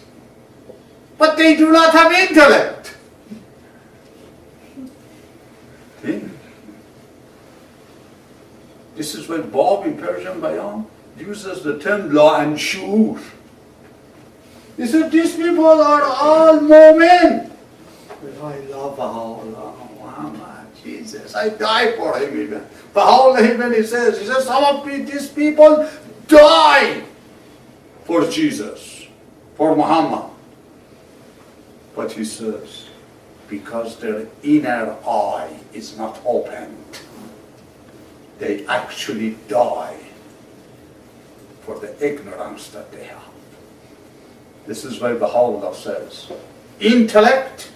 but they do not have intellect. See? This is why Bab in Persian Bayan uses the term law and shu'ur. He said, these people are all mu'min. I love Baha'u'llah, Muhammad, Jesus. I die for him even. Baha'u'llah even he says, some of these people die for Jesus, for Muhammad. But he says, because their inner eye is not opened, they actually die for the ignorance that they have. This is why Baha'u'llah says, intellect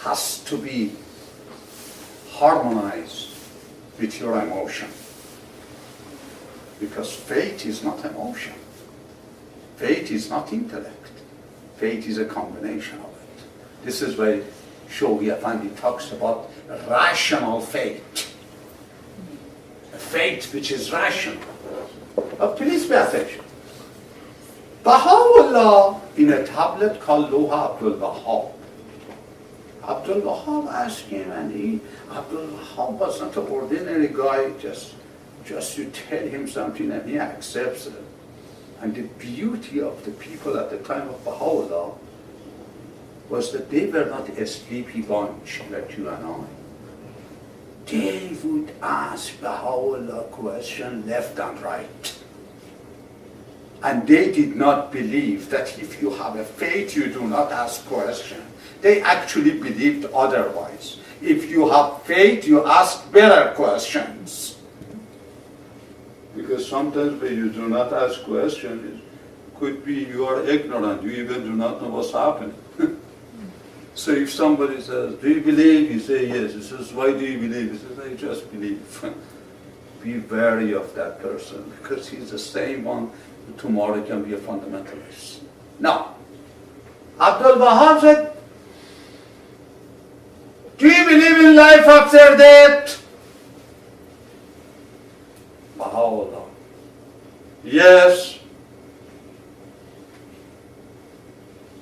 has to be harmonized with your emotion. Because faith is not emotion. Faith is not intellect. Faith is a combination of it. This is why Shoghi Effendi talks about rational faith. A faith which is rational. But please pay attention. Baha'u'llah in a tablet called Lawh Abdul Wahab. Abdul Wahab asked him, and Abdul Wahab was not an ordinary guy, just you tell him something and he accepts it. And the beauty of the people at the time of Baha'u'llah was that they were not a sleepy bunch like you and I. They would ask Baha'u'llah questions left and right. And they did not believe that if you have a faith, you do not ask questions. They actually believed otherwise. If you have faith, you ask better questions. Because sometimes when you do not ask questions, it could be you are ignorant, you even do not know what's happening. So if somebody says, do you believe? You say yes. He says, why do you believe? He says, I just believe. Be wary of that person, because he's the same one who tomorrow can be a fundamentalist. Now, Abdul Wahab said, do you believe in life after death? Baha'u'llah. Yes.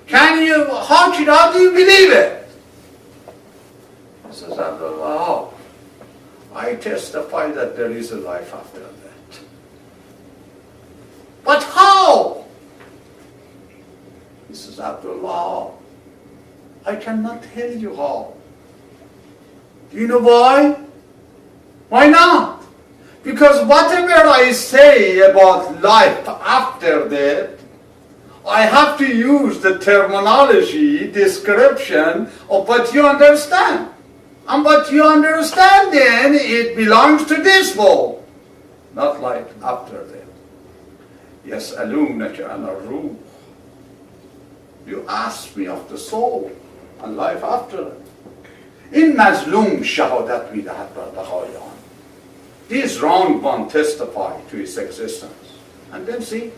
How do you believe it? He says, Abdul Wahab, I testify that there is a life after that. But how? He says, Abdul Wahab, I cannot tell you how. Do you know why? Why not? Because whatever I say about life after death, I have to use the terminology, description of what you understand. And what you understand then, it belongs to this world, not like after death. يَسْأَلُونَكَ عَنَ الرُّوحِ. You ask me of the soul and life after it. این مظلوم شهادت میدهد بر بقایان. These wrong one testify to his existence. And then see,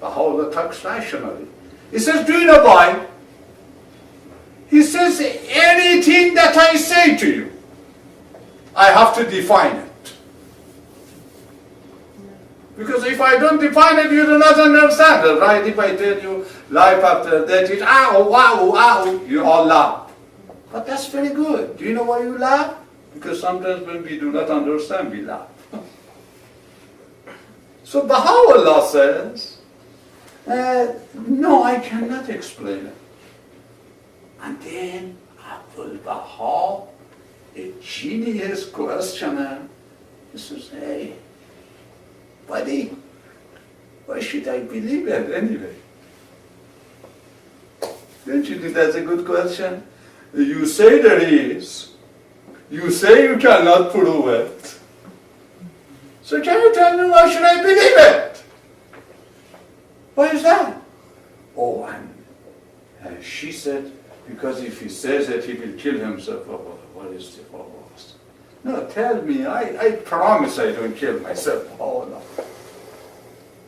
Baha'u'llah talks rationally. He says, do you know why? He says, anything that I say to you, I have to define it. Because if I don't define it, you do not understand it, right? If I tell you life after death is, ow, wow, ow, you all laugh. But that's very good. Do you know why you laugh? Because sometimes when we do not understand, we laugh. So Baha'u'llah says, no, I cannot explain it. And then Abdul Baha, a genius questioner, he says, hey, buddy, why should I believe it anyway? Don't you think that's a good question? You say there is, you say you cannot prove it. So can you tell me why should I believe it? Why is that? Oh, and she said, because if he says it, he will kill himself. What is the purpose? No, tell me, I promise I don't kill myself. Oh, no.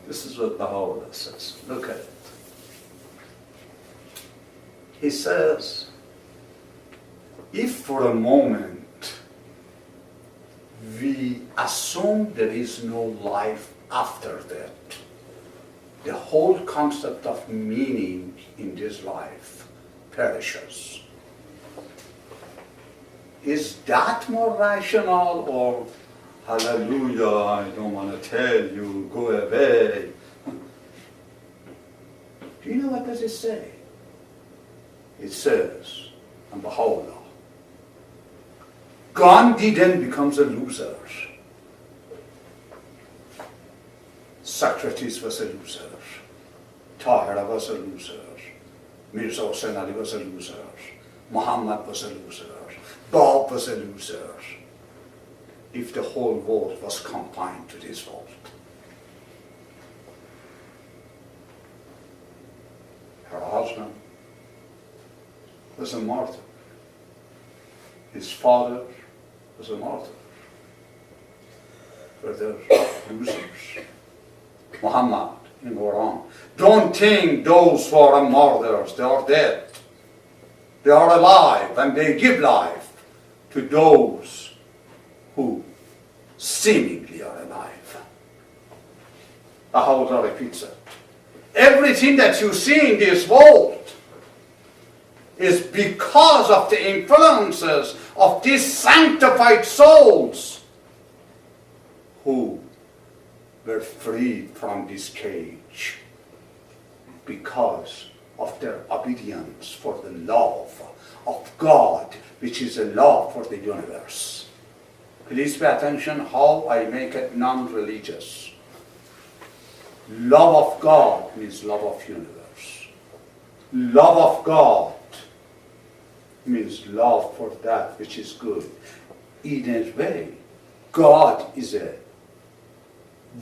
This is what Baha'u'llah says. Look at it. He says, if for a moment we assume there is no life after that, the whole concept of meaning in this life perishes. Is that more rational, or hallelujah, I don't want to tell you, go away? Do you know what does it say? It says, and Baha'u'llah, Gandhi then becomes a loser. Socrates was a loser. Tahir was a loser. Mirza Hussain Ali was a loser. Muhammad was a loser. Bob was a loser. If the whole world was confined to this world. Her husband was a martyr. His father was a martyr. But they're losers. Muhammad in Quran. Don't think those who are martyrs, they are dead. They are alive and they give life to those who seemingly are alive. Baha'u'llah repeats it. Everything that you see in this world is because of the influences of these sanctified souls who were freed from this cage because of their obedience for the love of God, which is a love for the universe. Please pay attention how I make it non-religious. Love of God means love of universe. Love of God means love for that which is good. In a way, God is a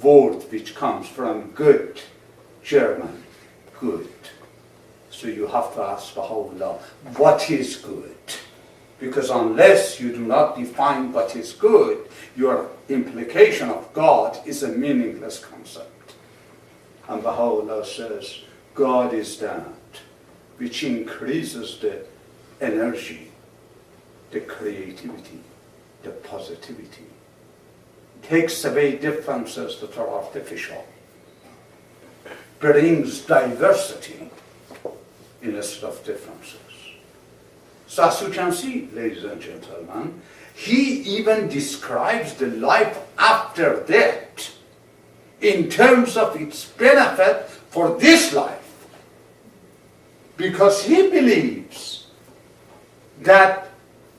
word which comes from good, German, good. So you have to ask Baha'u'llah, what is good? Because unless you do not define what is good, your implication of God is a meaningless concept. And Baha'u'llah says, God is that which increases the energy, the creativity, the positivity, takes away differences that are artificial, brings diversity instead of differences. So as you can see, ladies and gentlemen, he even describes the life after death in terms of its benefit for this life. Because he believes that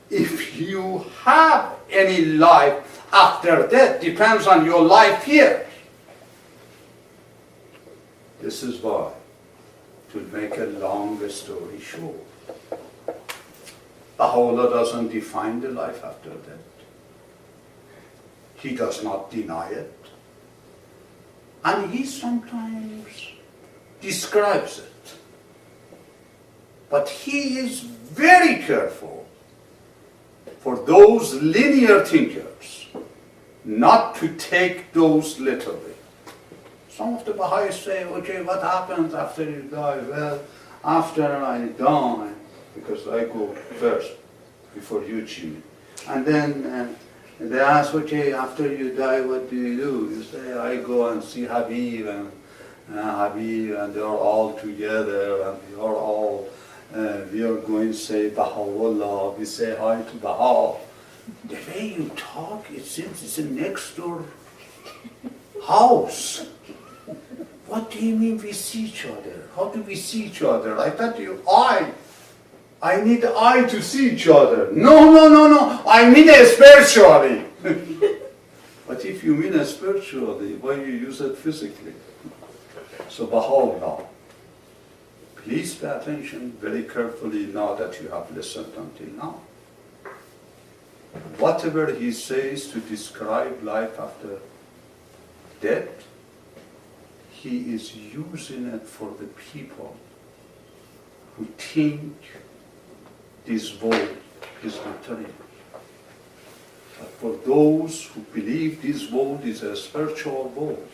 if you have any life after death, depends on your life here. This is why, to make a long story short, Baha'u'llah doesn't define the life after death. He does not deny it. And he sometimes describes it. But he is very careful for those linear thinkers not to take those literally. Some of the Baha'is say, okay, what happens after you die? Well, after I die, because I go first before you, Jimmy. And then they ask, okay, after you die, what do? You say, I go and see Habib and they're all together, and we are going to say Baha'u'llah, we say hi to Baha. The way you talk, it seems it's a next door house. What do you mean we see each other? How do we see each other? I thought I need eye to see each other. No. I mean spiritually. But if you mean spiritually, why you use it physically? So Baha'u'llah, please pay attention very carefully now that you have listened until now. Whatever he says to describe life after death, he is using it for the people who think this world is material. But for those who believe this world is a spiritual world,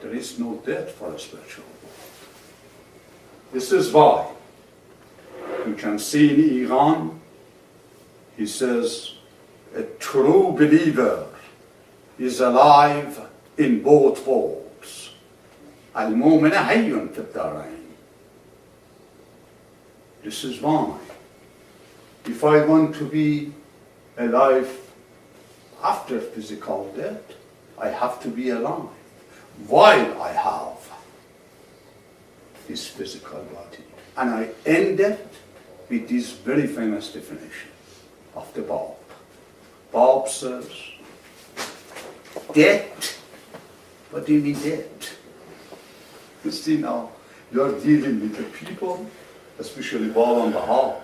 there is no death for a spiritual world. This is why you can see in Iran, he says, a true believer is alive in both worlds. Al-mu'min hayyun fi ad-darain. This is why, if I want to be alive after physical death, I have to be alive while I have this physical body. And I end it with this very famous definition of the Bab. Bab says, death. What do you mean death? You see now, you're dealing with the people, especially Bab and Baha,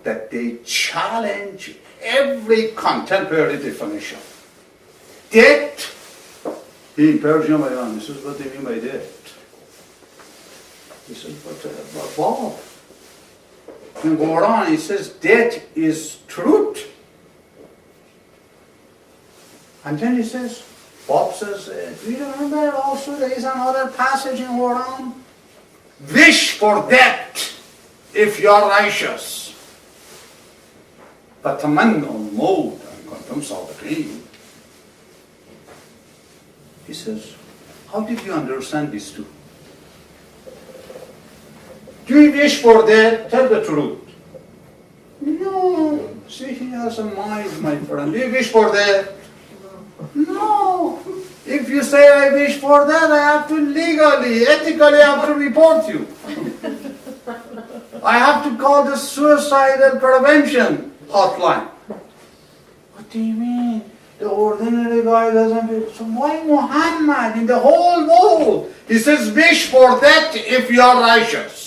that they challenge every contemporary definition. Death, in Persian, this is what they mean by death. This is what Bab. In Quran, it says death is truth. And then he says, Bob says, do you remember also there is another passage in Quran? Wish for death if you are righteous. فَتَمَنَّوا الْمَوْتَ إِن كُنتُمْ صَادِقِينَ. He says, how did you understand these two? Do you wish for death? Tell the truth. No. See, he has a mind, my friend. Do you wish for death? No. If you say I wish for that, I have to legally, ethically have to report you. I have to call the suicidal prevention hotline. What do you mean? The ordinary guy doesn't wish. So why Muhammad in the whole world? He says wish for that if you are righteous.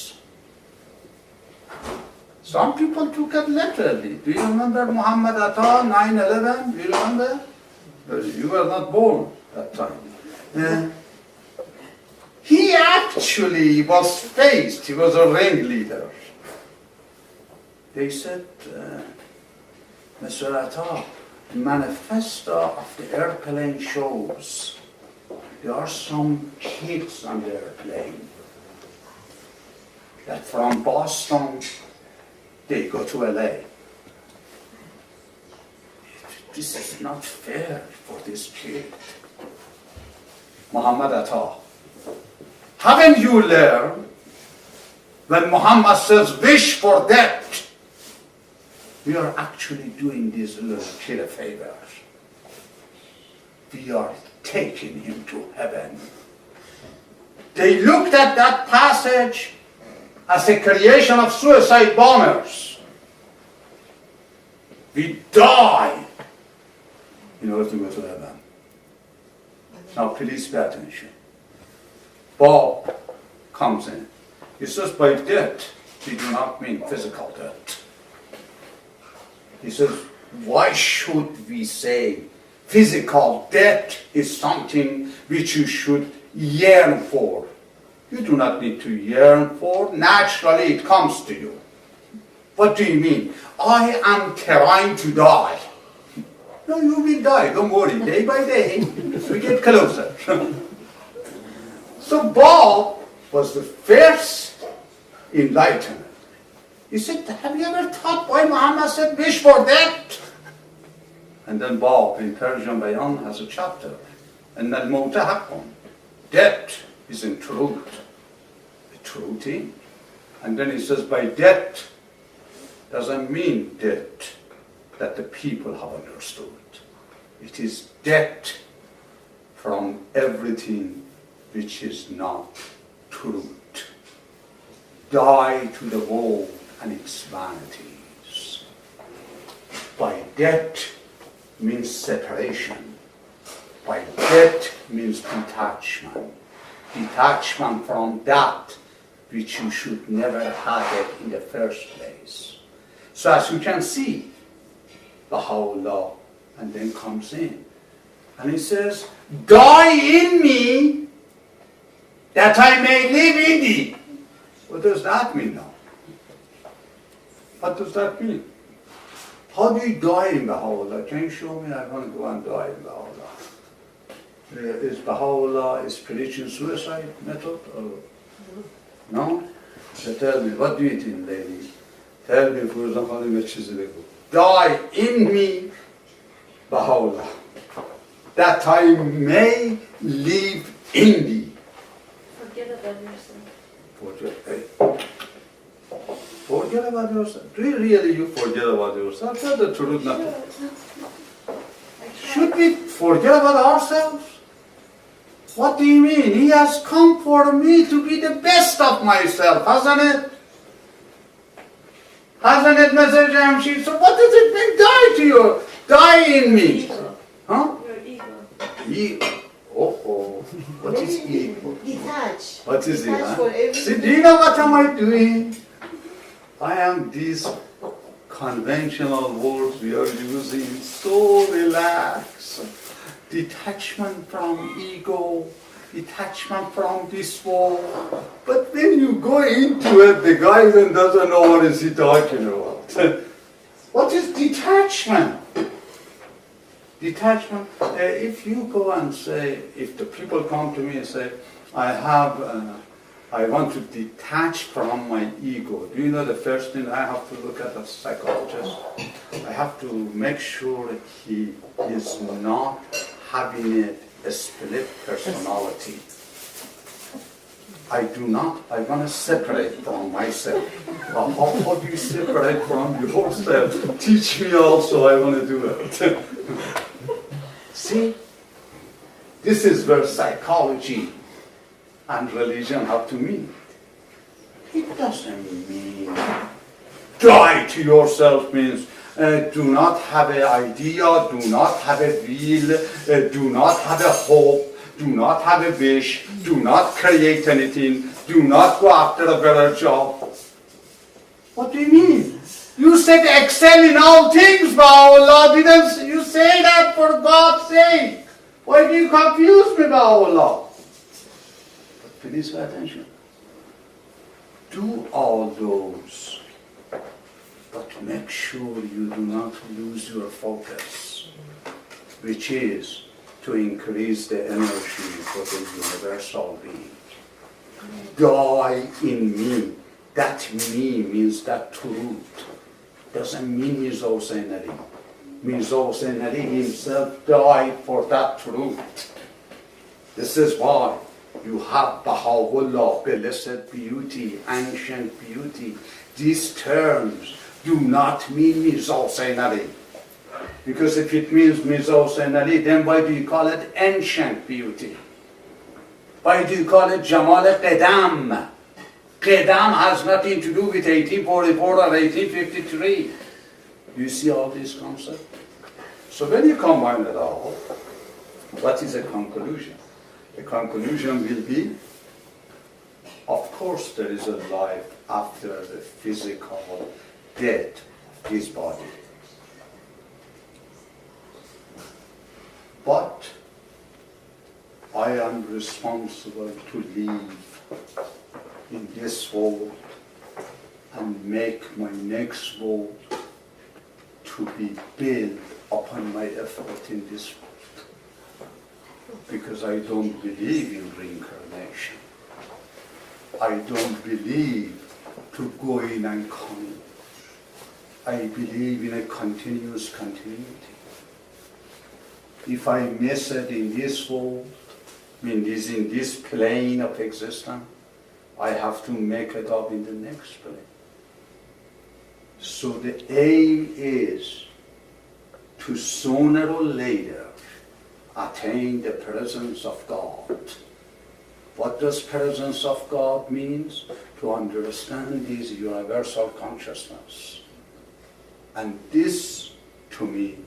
Some people took it literally. Do you remember Muhammad at all, 9/11? Do you remember? You were not born. that time. He actually was faced, he was a ringleader. They said, Mr. Atta, the manifesto of the airplane shows there are some kids on the airplane that from Boston they go to LA. This is not fair for this kid. Muhammad Atta, haven't you learned when Muhammad says wish for death, we are actually doing this little kid a favor. We are taking him to heaven. They looked at that passage as a creation of suicide bombers. We die in order to go to heaven. Now please pay attention. Bob comes in. He says by death, we do not mean physical death. He says, why should we say physical death is something which you should yearn for? You do not need to yearn for. Naturally, it comes to you. What do you mean? I am trying to die. No, you will die. Don't worry. Day by day, we get closer. So Bob was the first enlightened. He said, have you ever thought why Muhammad said wish for death? And then Bob in Persian Bayan has a chapter. And then Mawta death is in truth, a true thing. And then he says by death doesn't mean death that the people have understood. It is death from everything which is not truth. Die to the world and its vanities. By death means separation. By death means detachment. Detachment from that which you should never have it in the first place. So as you can see, Baha'u'llah, and then comes in. And he says, die in me that I may live in thee. What does that mean now? What does that mean? How do you die in Baha'u'llah? Can you show me? I want to go and die in Baha'u'llah. Is Baha'u'llah a spiritual suicide method? Or no? So tell me, what do you think, ladies? Tell me, for example, die in me, Baha'u'llah, that I may live in thee. Forget about yourself. Forget about yourself. Do you forget about yourself? Tell the truth now. Should we forget about ourselves? What do you mean? He has come for me to be the best of myself, hasn't it? Hasn't it, Mr. Jamshid? So what does it mean, die to you? Die in me. Ego. Huh? Your ego. Ego. Oh. What is ego? Detach. What is it? Detach for everything. See, do you know what am I doing? I am these conventional words we are using so relaxed. Detachment from ego, detachment from this world. But when you go into it, the guy then doesn't know what is he talking about. What is detachment? Detachment, if you go and say, if the people come to me and say, I want to detach from my ego. Do you know the first thing I have to look at as a psychologist? I have to make sure he is not having a split personality. I want to separate from myself. Well, how do you separate from yourself? Teach me also, I want to do it. See? This is where psychology and religion have to meet. It doesn't mean die to yourself means do not have an idea, do not have a will, do not have a hope, do not have a wish, do not create anything, do not go after a better job. What do you mean? You said excel in all things, Baha'u'llah. Didn't you say that for God's sake? Why do you confuse me, Baha'u'llah? But please pay attention. Do all those, but make sure you do not lose your focus, which is to increase the energy for the universal being. Die in me. That me means that truth. Doesn't mean Mirza Hussain Ali. Mirza Hussain Ali himself died for that truth. This is why you have Baha'u'llah, blessed beauty, ancient beauty. These terms do not mean Mirza Hussain Ali. Because if it means Mirza Hussain Ali, then why do you call it ancient beauty? Why do you call it Jamal Qidam? Qidam has nothing to do with 1844 or 1853. You see all these concepts? So when you combine it all, what is the conclusion? The conclusion will be, of course there is a life after the physical death of this body. But I am responsible to live in this world and make my next world to be built upon my effort in this world. Because I don't believe in reincarnation. I don't believe to go in and come in. I believe in a continuous continuity. If I miss it in this world, in this plane of existence, I have to make it up in the next plane. So the aim is to sooner or later attain the presence of God. What does presence of God means? To understand this universal consciousness. And this, to me,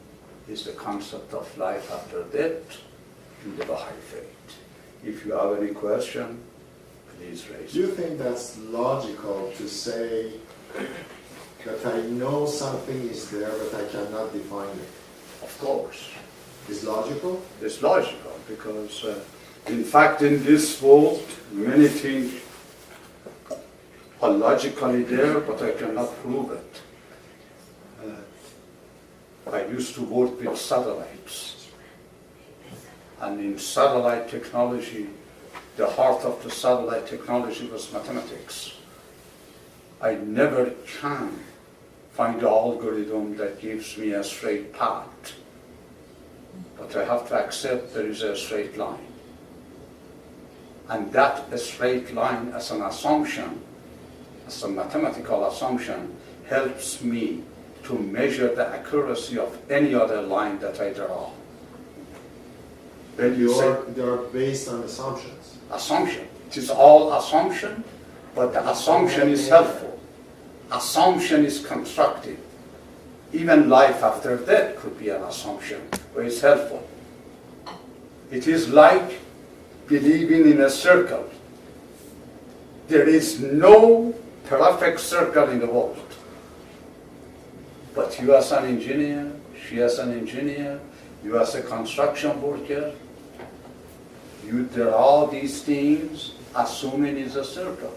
is the concept of life after death in the Baha'i faith. If you have any question, please raise Do you it. think that's logical to say that I know something is there but I cannot define it? Of course. Is logical? It's logical because, in fact, in this world, many things are logically there, but I cannot prove it. I used to work with satellites. And in satellite technology, the heart of the satellite technology was mathematics. I never can find the algorithm that gives me a straight path. But I have to accept there is a straight line. And that straight line as an assumption, as a mathematical assumption, helps me to measure the accuracy of any other line that I draw. When you say They are based on assumptions. assumption, it is all assumption, but the assumption is helpful. Assumption is constructive. Even life after death could be an assumption, but it's helpful. It is like believing in a circle. There is no perfect circle in the world. But you as an engineer, she as an engineer, you as a construction worker, you draw these things assuming it's a circle.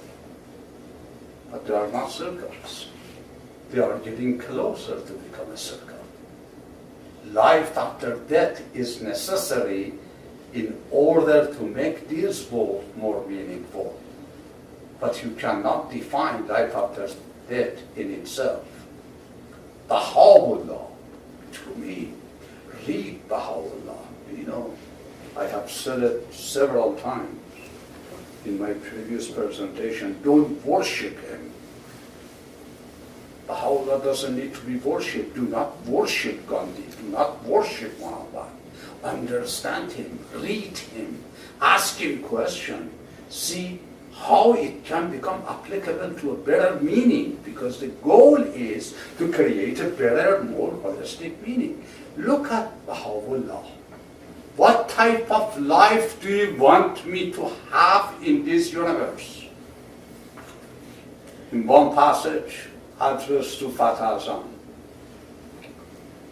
But they are not circles. They are getting closer to become a circle. Life after death is necessary in order to make this world more meaningful. But you cannot define life after death in itself. Baha'u'llah, to me, read Baha'u'llah. You know, I have said it several times in my previous presentation, don't worship him. Baha'u'llah doesn't need to be worshipped. Do not worship Gandhi. Do not worship Muhammad. Understand him, read him, ask him questions, see how it can become applicable to a better meaning, because the goal is to create a better, more holistic meaning. Look at Baha'u'llah. What type of life do you want me to have in this universe? In one passage, addressed to Fatah Azam,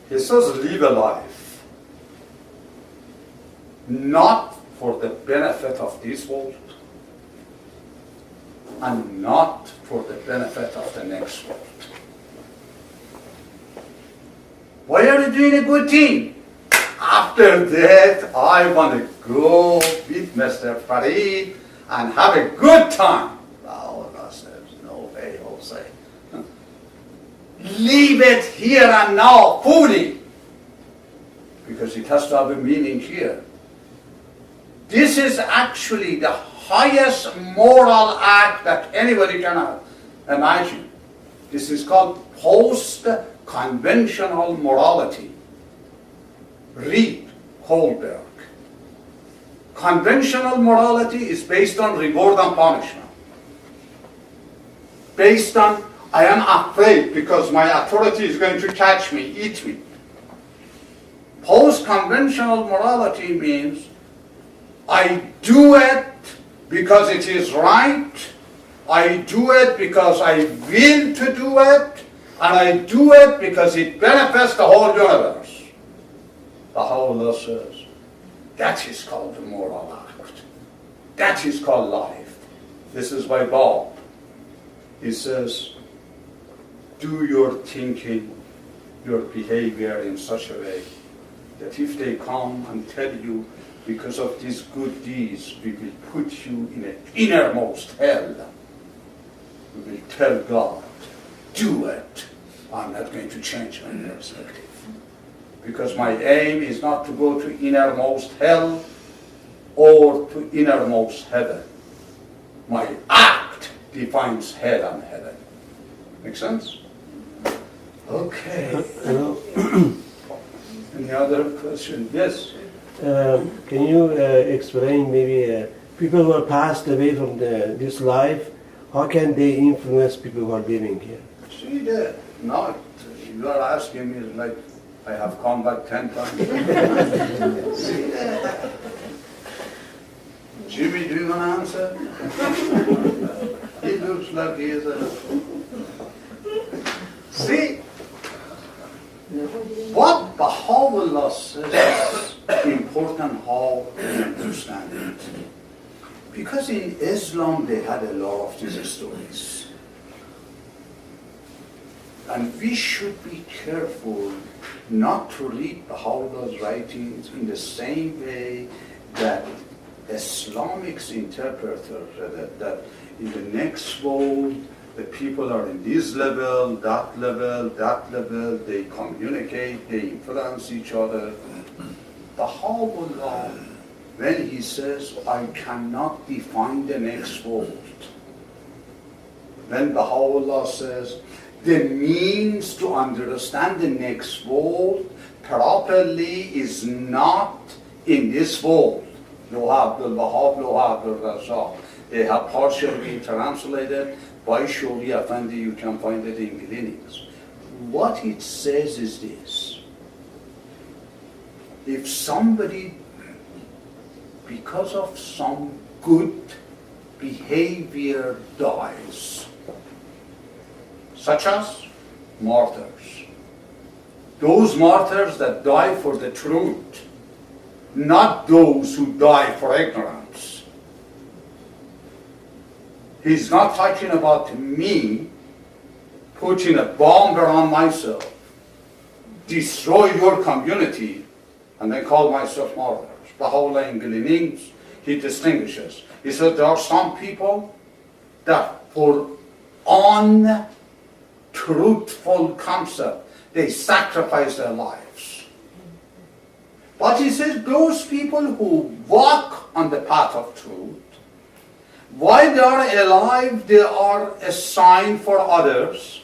he says, live a life not for the benefit of this world, and not for the benefit of the next world. Why are you doing a good thing? After that, I want to go with Mr. Farid and have a good time. Allah says, no way, Jose. Leave it here and now fully, because it has to have a meaning here. This is actually the highest moral act that anybody can imagine. This is called post-conventional morality. Read Holberg. Conventional morality is based on reward and punishment. Based on, I am afraid because my authority is going to catch me, eat me. Post-conventional morality means I do it because it is right, I do it because I will to do it, and I do it because it benefits the whole universe. Baha'u'llah says, that is called the moral act. That is called life. This is by Bob. He says, do your thinking, your behavior in such a way that if they come and tell you, because of these good deeds, we will put you in an innermost hell, we will tell God, do it. I'm not going to change my perspective. Because my aim is not to go to innermost hell or to innermost heaven. My act defines hell and heaven. Make sense? Okay. Any other question? Yes? Can you explain maybe people who are passed away from this life, how can they influence people who are living here? See that? Not. You are asking me like I have come back 10 times. See that? Jimmy, do you want to answer? He looks like he is a... See? What Baha'u'llah says is important how we understand it. Because in Islam they had a lot of these stories. And we should be careful not to read Baha'u'llah's writings in the same way that Islamics interpreted that in the next world the people are in this level, that level, they communicate, they influence each other. Baha'u'llah, when he says, I cannot define the next world, when Baha'u'llah says, the means to understand the next world properly is not in this world. Loha Abdul Wahab, Loha Abdul Razak. They have partially translated. By Shuri Afandi, you can find it in Gleanings. What it says is this. If somebody, because of some good behavior, dies, such as martyrs, those martyrs that die for the truth, not those who die for ignorance. He's not talking about me putting a bomb around myself, destroy your community, and then call myself martyrs. Baha'u'llah in Gleanings, he distinguishes. He said there are some people that for untruthful concept, they sacrifice their lives. But he says those people who walk on the path of truth, while they are alive, they are a sign for others.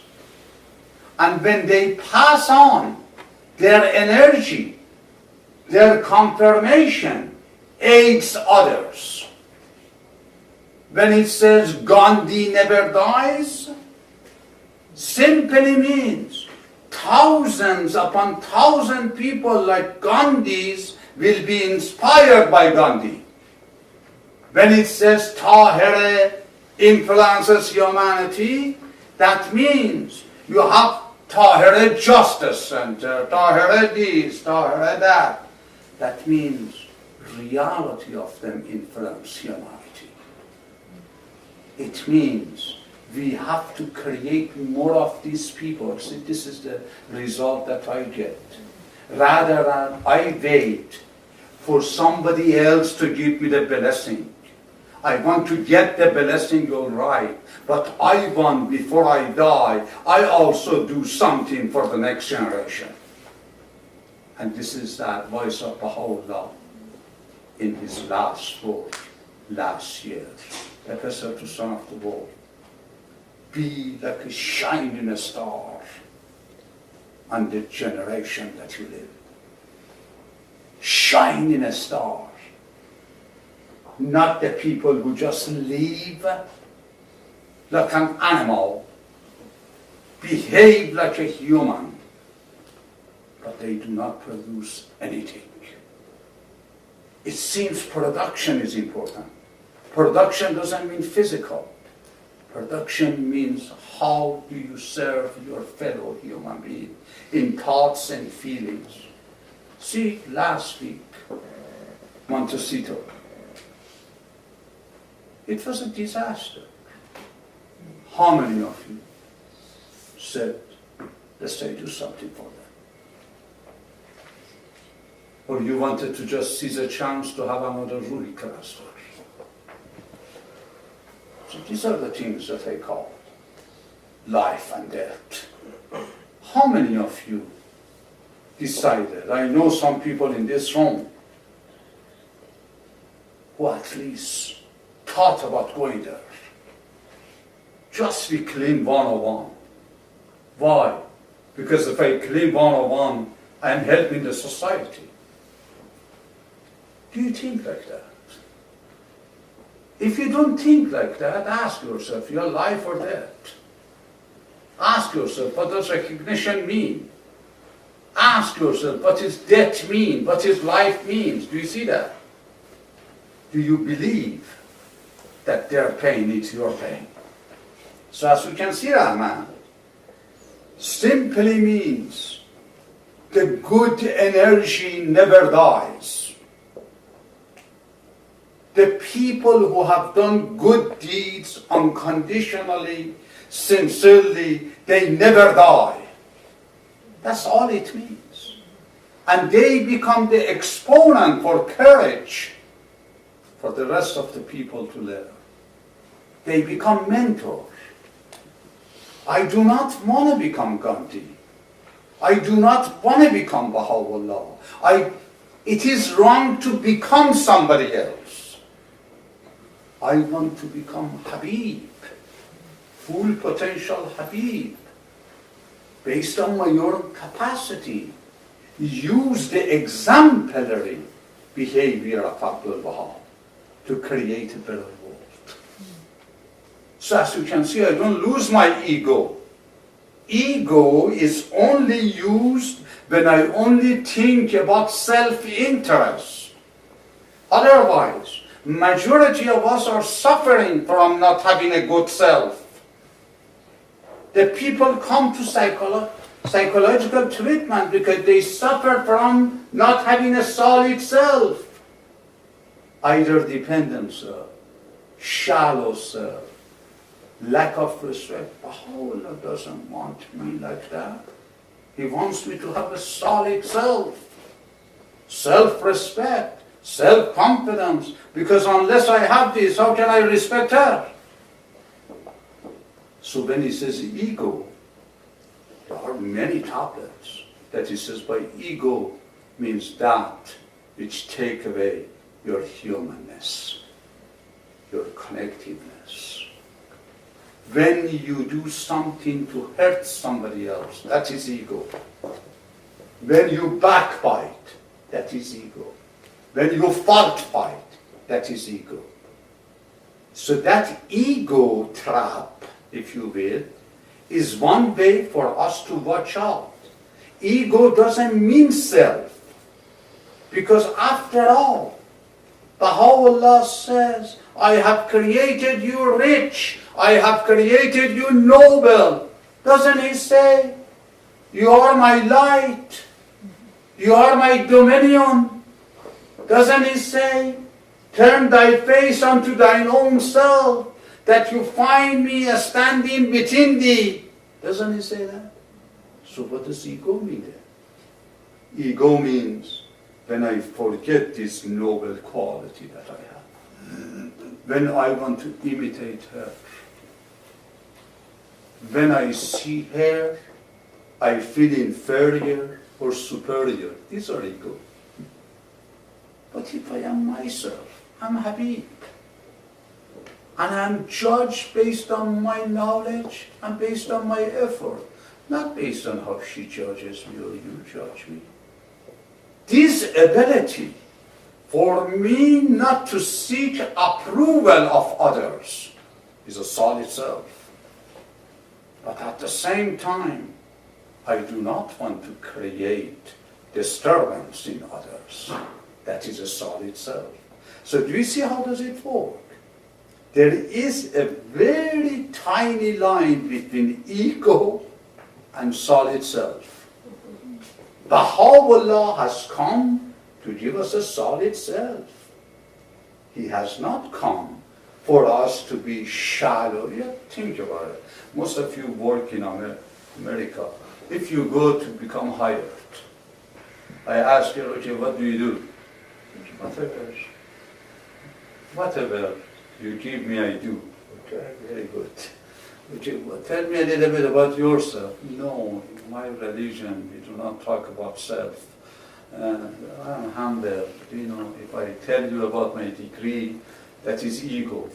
And when they pass on, their energy, their confirmation aids others. When it says Gandhi never dies, simply means thousands upon thousands people like Gandhis will be inspired by Gandhi. When it says Tahir influences humanity, that means you have Tahir Justice Center, Tahir this, Tahir that. That means reality of them influence humanity. It means we have to create more of these people. See, this is the result that I get. Rather than I wait for somebody else to give me the blessing. I want to get the blessing all right, but I want, before I die, I also do something for the next generation. And this is the advice of Baha'u'llah in his last word, last year. Epistle to Son of the World. Be like a shining star on the generation that you live. Shining star. Not the people who just live like an animal, behave like a human, but they do not produce anything. It seems production is important. Production doesn't mean physical. Production means how do you serve your fellow human being in thoughts and feelings. See, last week, Montecito. It was a disaster. How many of you said, let's say, do something for them? Or you wanted to just seize a chance to have another Ruhi class? So these are the things that I call life and death. How many of you decided? I know some people in this room who at least thought about going there. Just be clean 101. Why? Because if I clean 101, I am helping the society. Do you think like that? If you don't think like that, ask yourself, your life or death. Ask yourself, what does recognition mean? Ask yourself, what does death mean? What does life mean? Do you see that? Do you believe that their pain is your pain? So as we can see, Rahman, simply means the good energy never dies. The people who have done good deeds unconditionally, sincerely, they never die. That's all it means. And they become the exponent for courage for the rest of the people to live. They become mentors. I do not want to become Gandhi. I do not want to become Baha'u'llah. It is wrong to become somebody else. I want to become Habib, full potential Habib, based on my own capacity. Use the exemplary behavior of Abdul Baha to create a better world. So as you can see, I don't lose my ego. Ego is only used when I only think about self-interest. Otherwise, majority of us are suffering from not having a good self. The people come to psychological treatment because they suffer from not having a solid self. Either dependent self, shallow self, lack of respect. Baha'u'llah doesn't want me like that. He wants me to have a solid self, self-respect, self-confidence, because unless I have this, how can I respect her? So when he says ego, there are many tablets that he says by ego means that which take away your humanness, your connectiveness. When you do something to hurt somebody else, that is ego. When you backbite, that is ego. When you fault fight, that is ego. So that ego trap, if you will, is one way for us to watch out. Ego doesn't mean self. Because after all, Baha'u'llah says, I have created you rich. I have created you noble. Doesn't he say, you are my light. You are my dominion. Doesn't he say, turn thy face unto thine own self, that you find me standing within thee? Doesn't he say that? So what does ego mean then? Ego means when I forget this noble quality that I have. When I want to imitate her. When I see her, I feel inferior or superior. These are ego. But if I am myself, I'm happy. And I'm judged based on my knowledge and based on my effort, not based on how she judges me or you judge me. This ability for me not to seek approval of others is a solid self. But at the same time, I do not want to create disturbance in others. That is a solid self. So do you see how does it work? There is a very tiny line between ego and solid self. Baha'u'llah has come to give us a solid self. He has not come for us to be shallow. Yeah, think about it. Most of you work in America. If you go to become hired, I ask you, okay, what do you do? Whatever you give me, I do. Okay, very good. Okay, well, tell me a little bit about yourself. No, in my religion, we do not talk about self. I'm humble. You know, if I tell you about my degree, that is ego.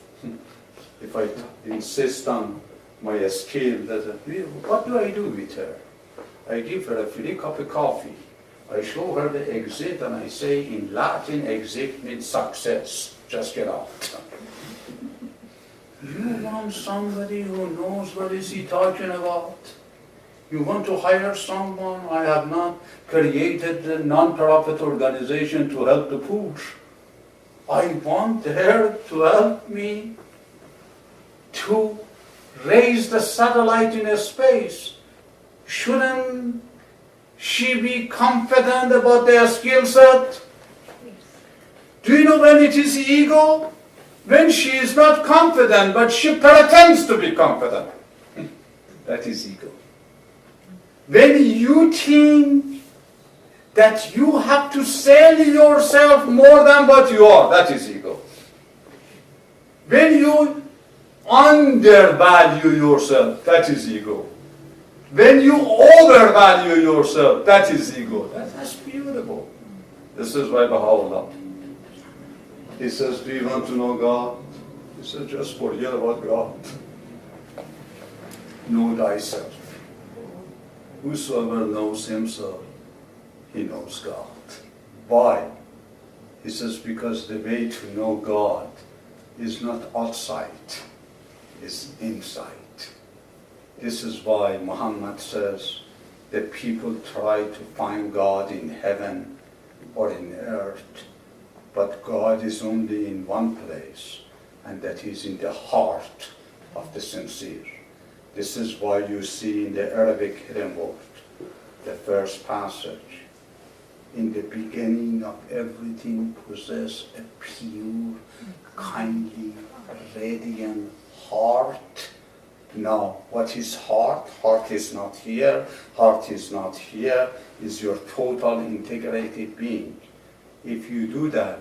If I insist on my skill, what do I do with her? I give her a free cup of coffee. I show her the exit and I say in Latin, exit means success. Just get out. You want somebody who knows what is he talking about? You want to hire someone? I have not created a non-profit organization to help the poor. I want her to help me to raise the satellite in space. Shouldn't she be confident about their skill set? Do you know when it is ego? When she is not confident, but she pretends to be confident. That is ego. When you think that you have to sell yourself more than what you are, that is ego. When you undervalue yourself, that is ego. When you overvalue yourself, that is ego. That's beautiful. This is why Baha'u'llah, he says, do you want to know God? He says, just forget about God. Know thyself. Whosoever knows himself, he knows God. Why? He says, because the way to know God is not outside, it's inside. This is why Muhammad says that people try to find God in heaven or in earth, but God is only in one place, and that is in the heart of the sincere. This is why you see in the Arabic hidden word, the first passage, in the beginning of everything possess a pure, kindly, radiant heart. Now, what is heart? Heart is not here. Heart is not here. Is your total integrated being. If you do that,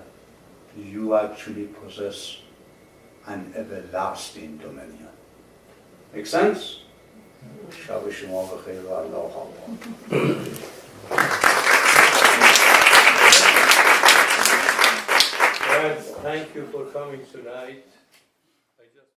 you actually possess an everlasting dominion. Make sense? شب شما بخیر و الله حافظ. Friends, thank you for coming tonight.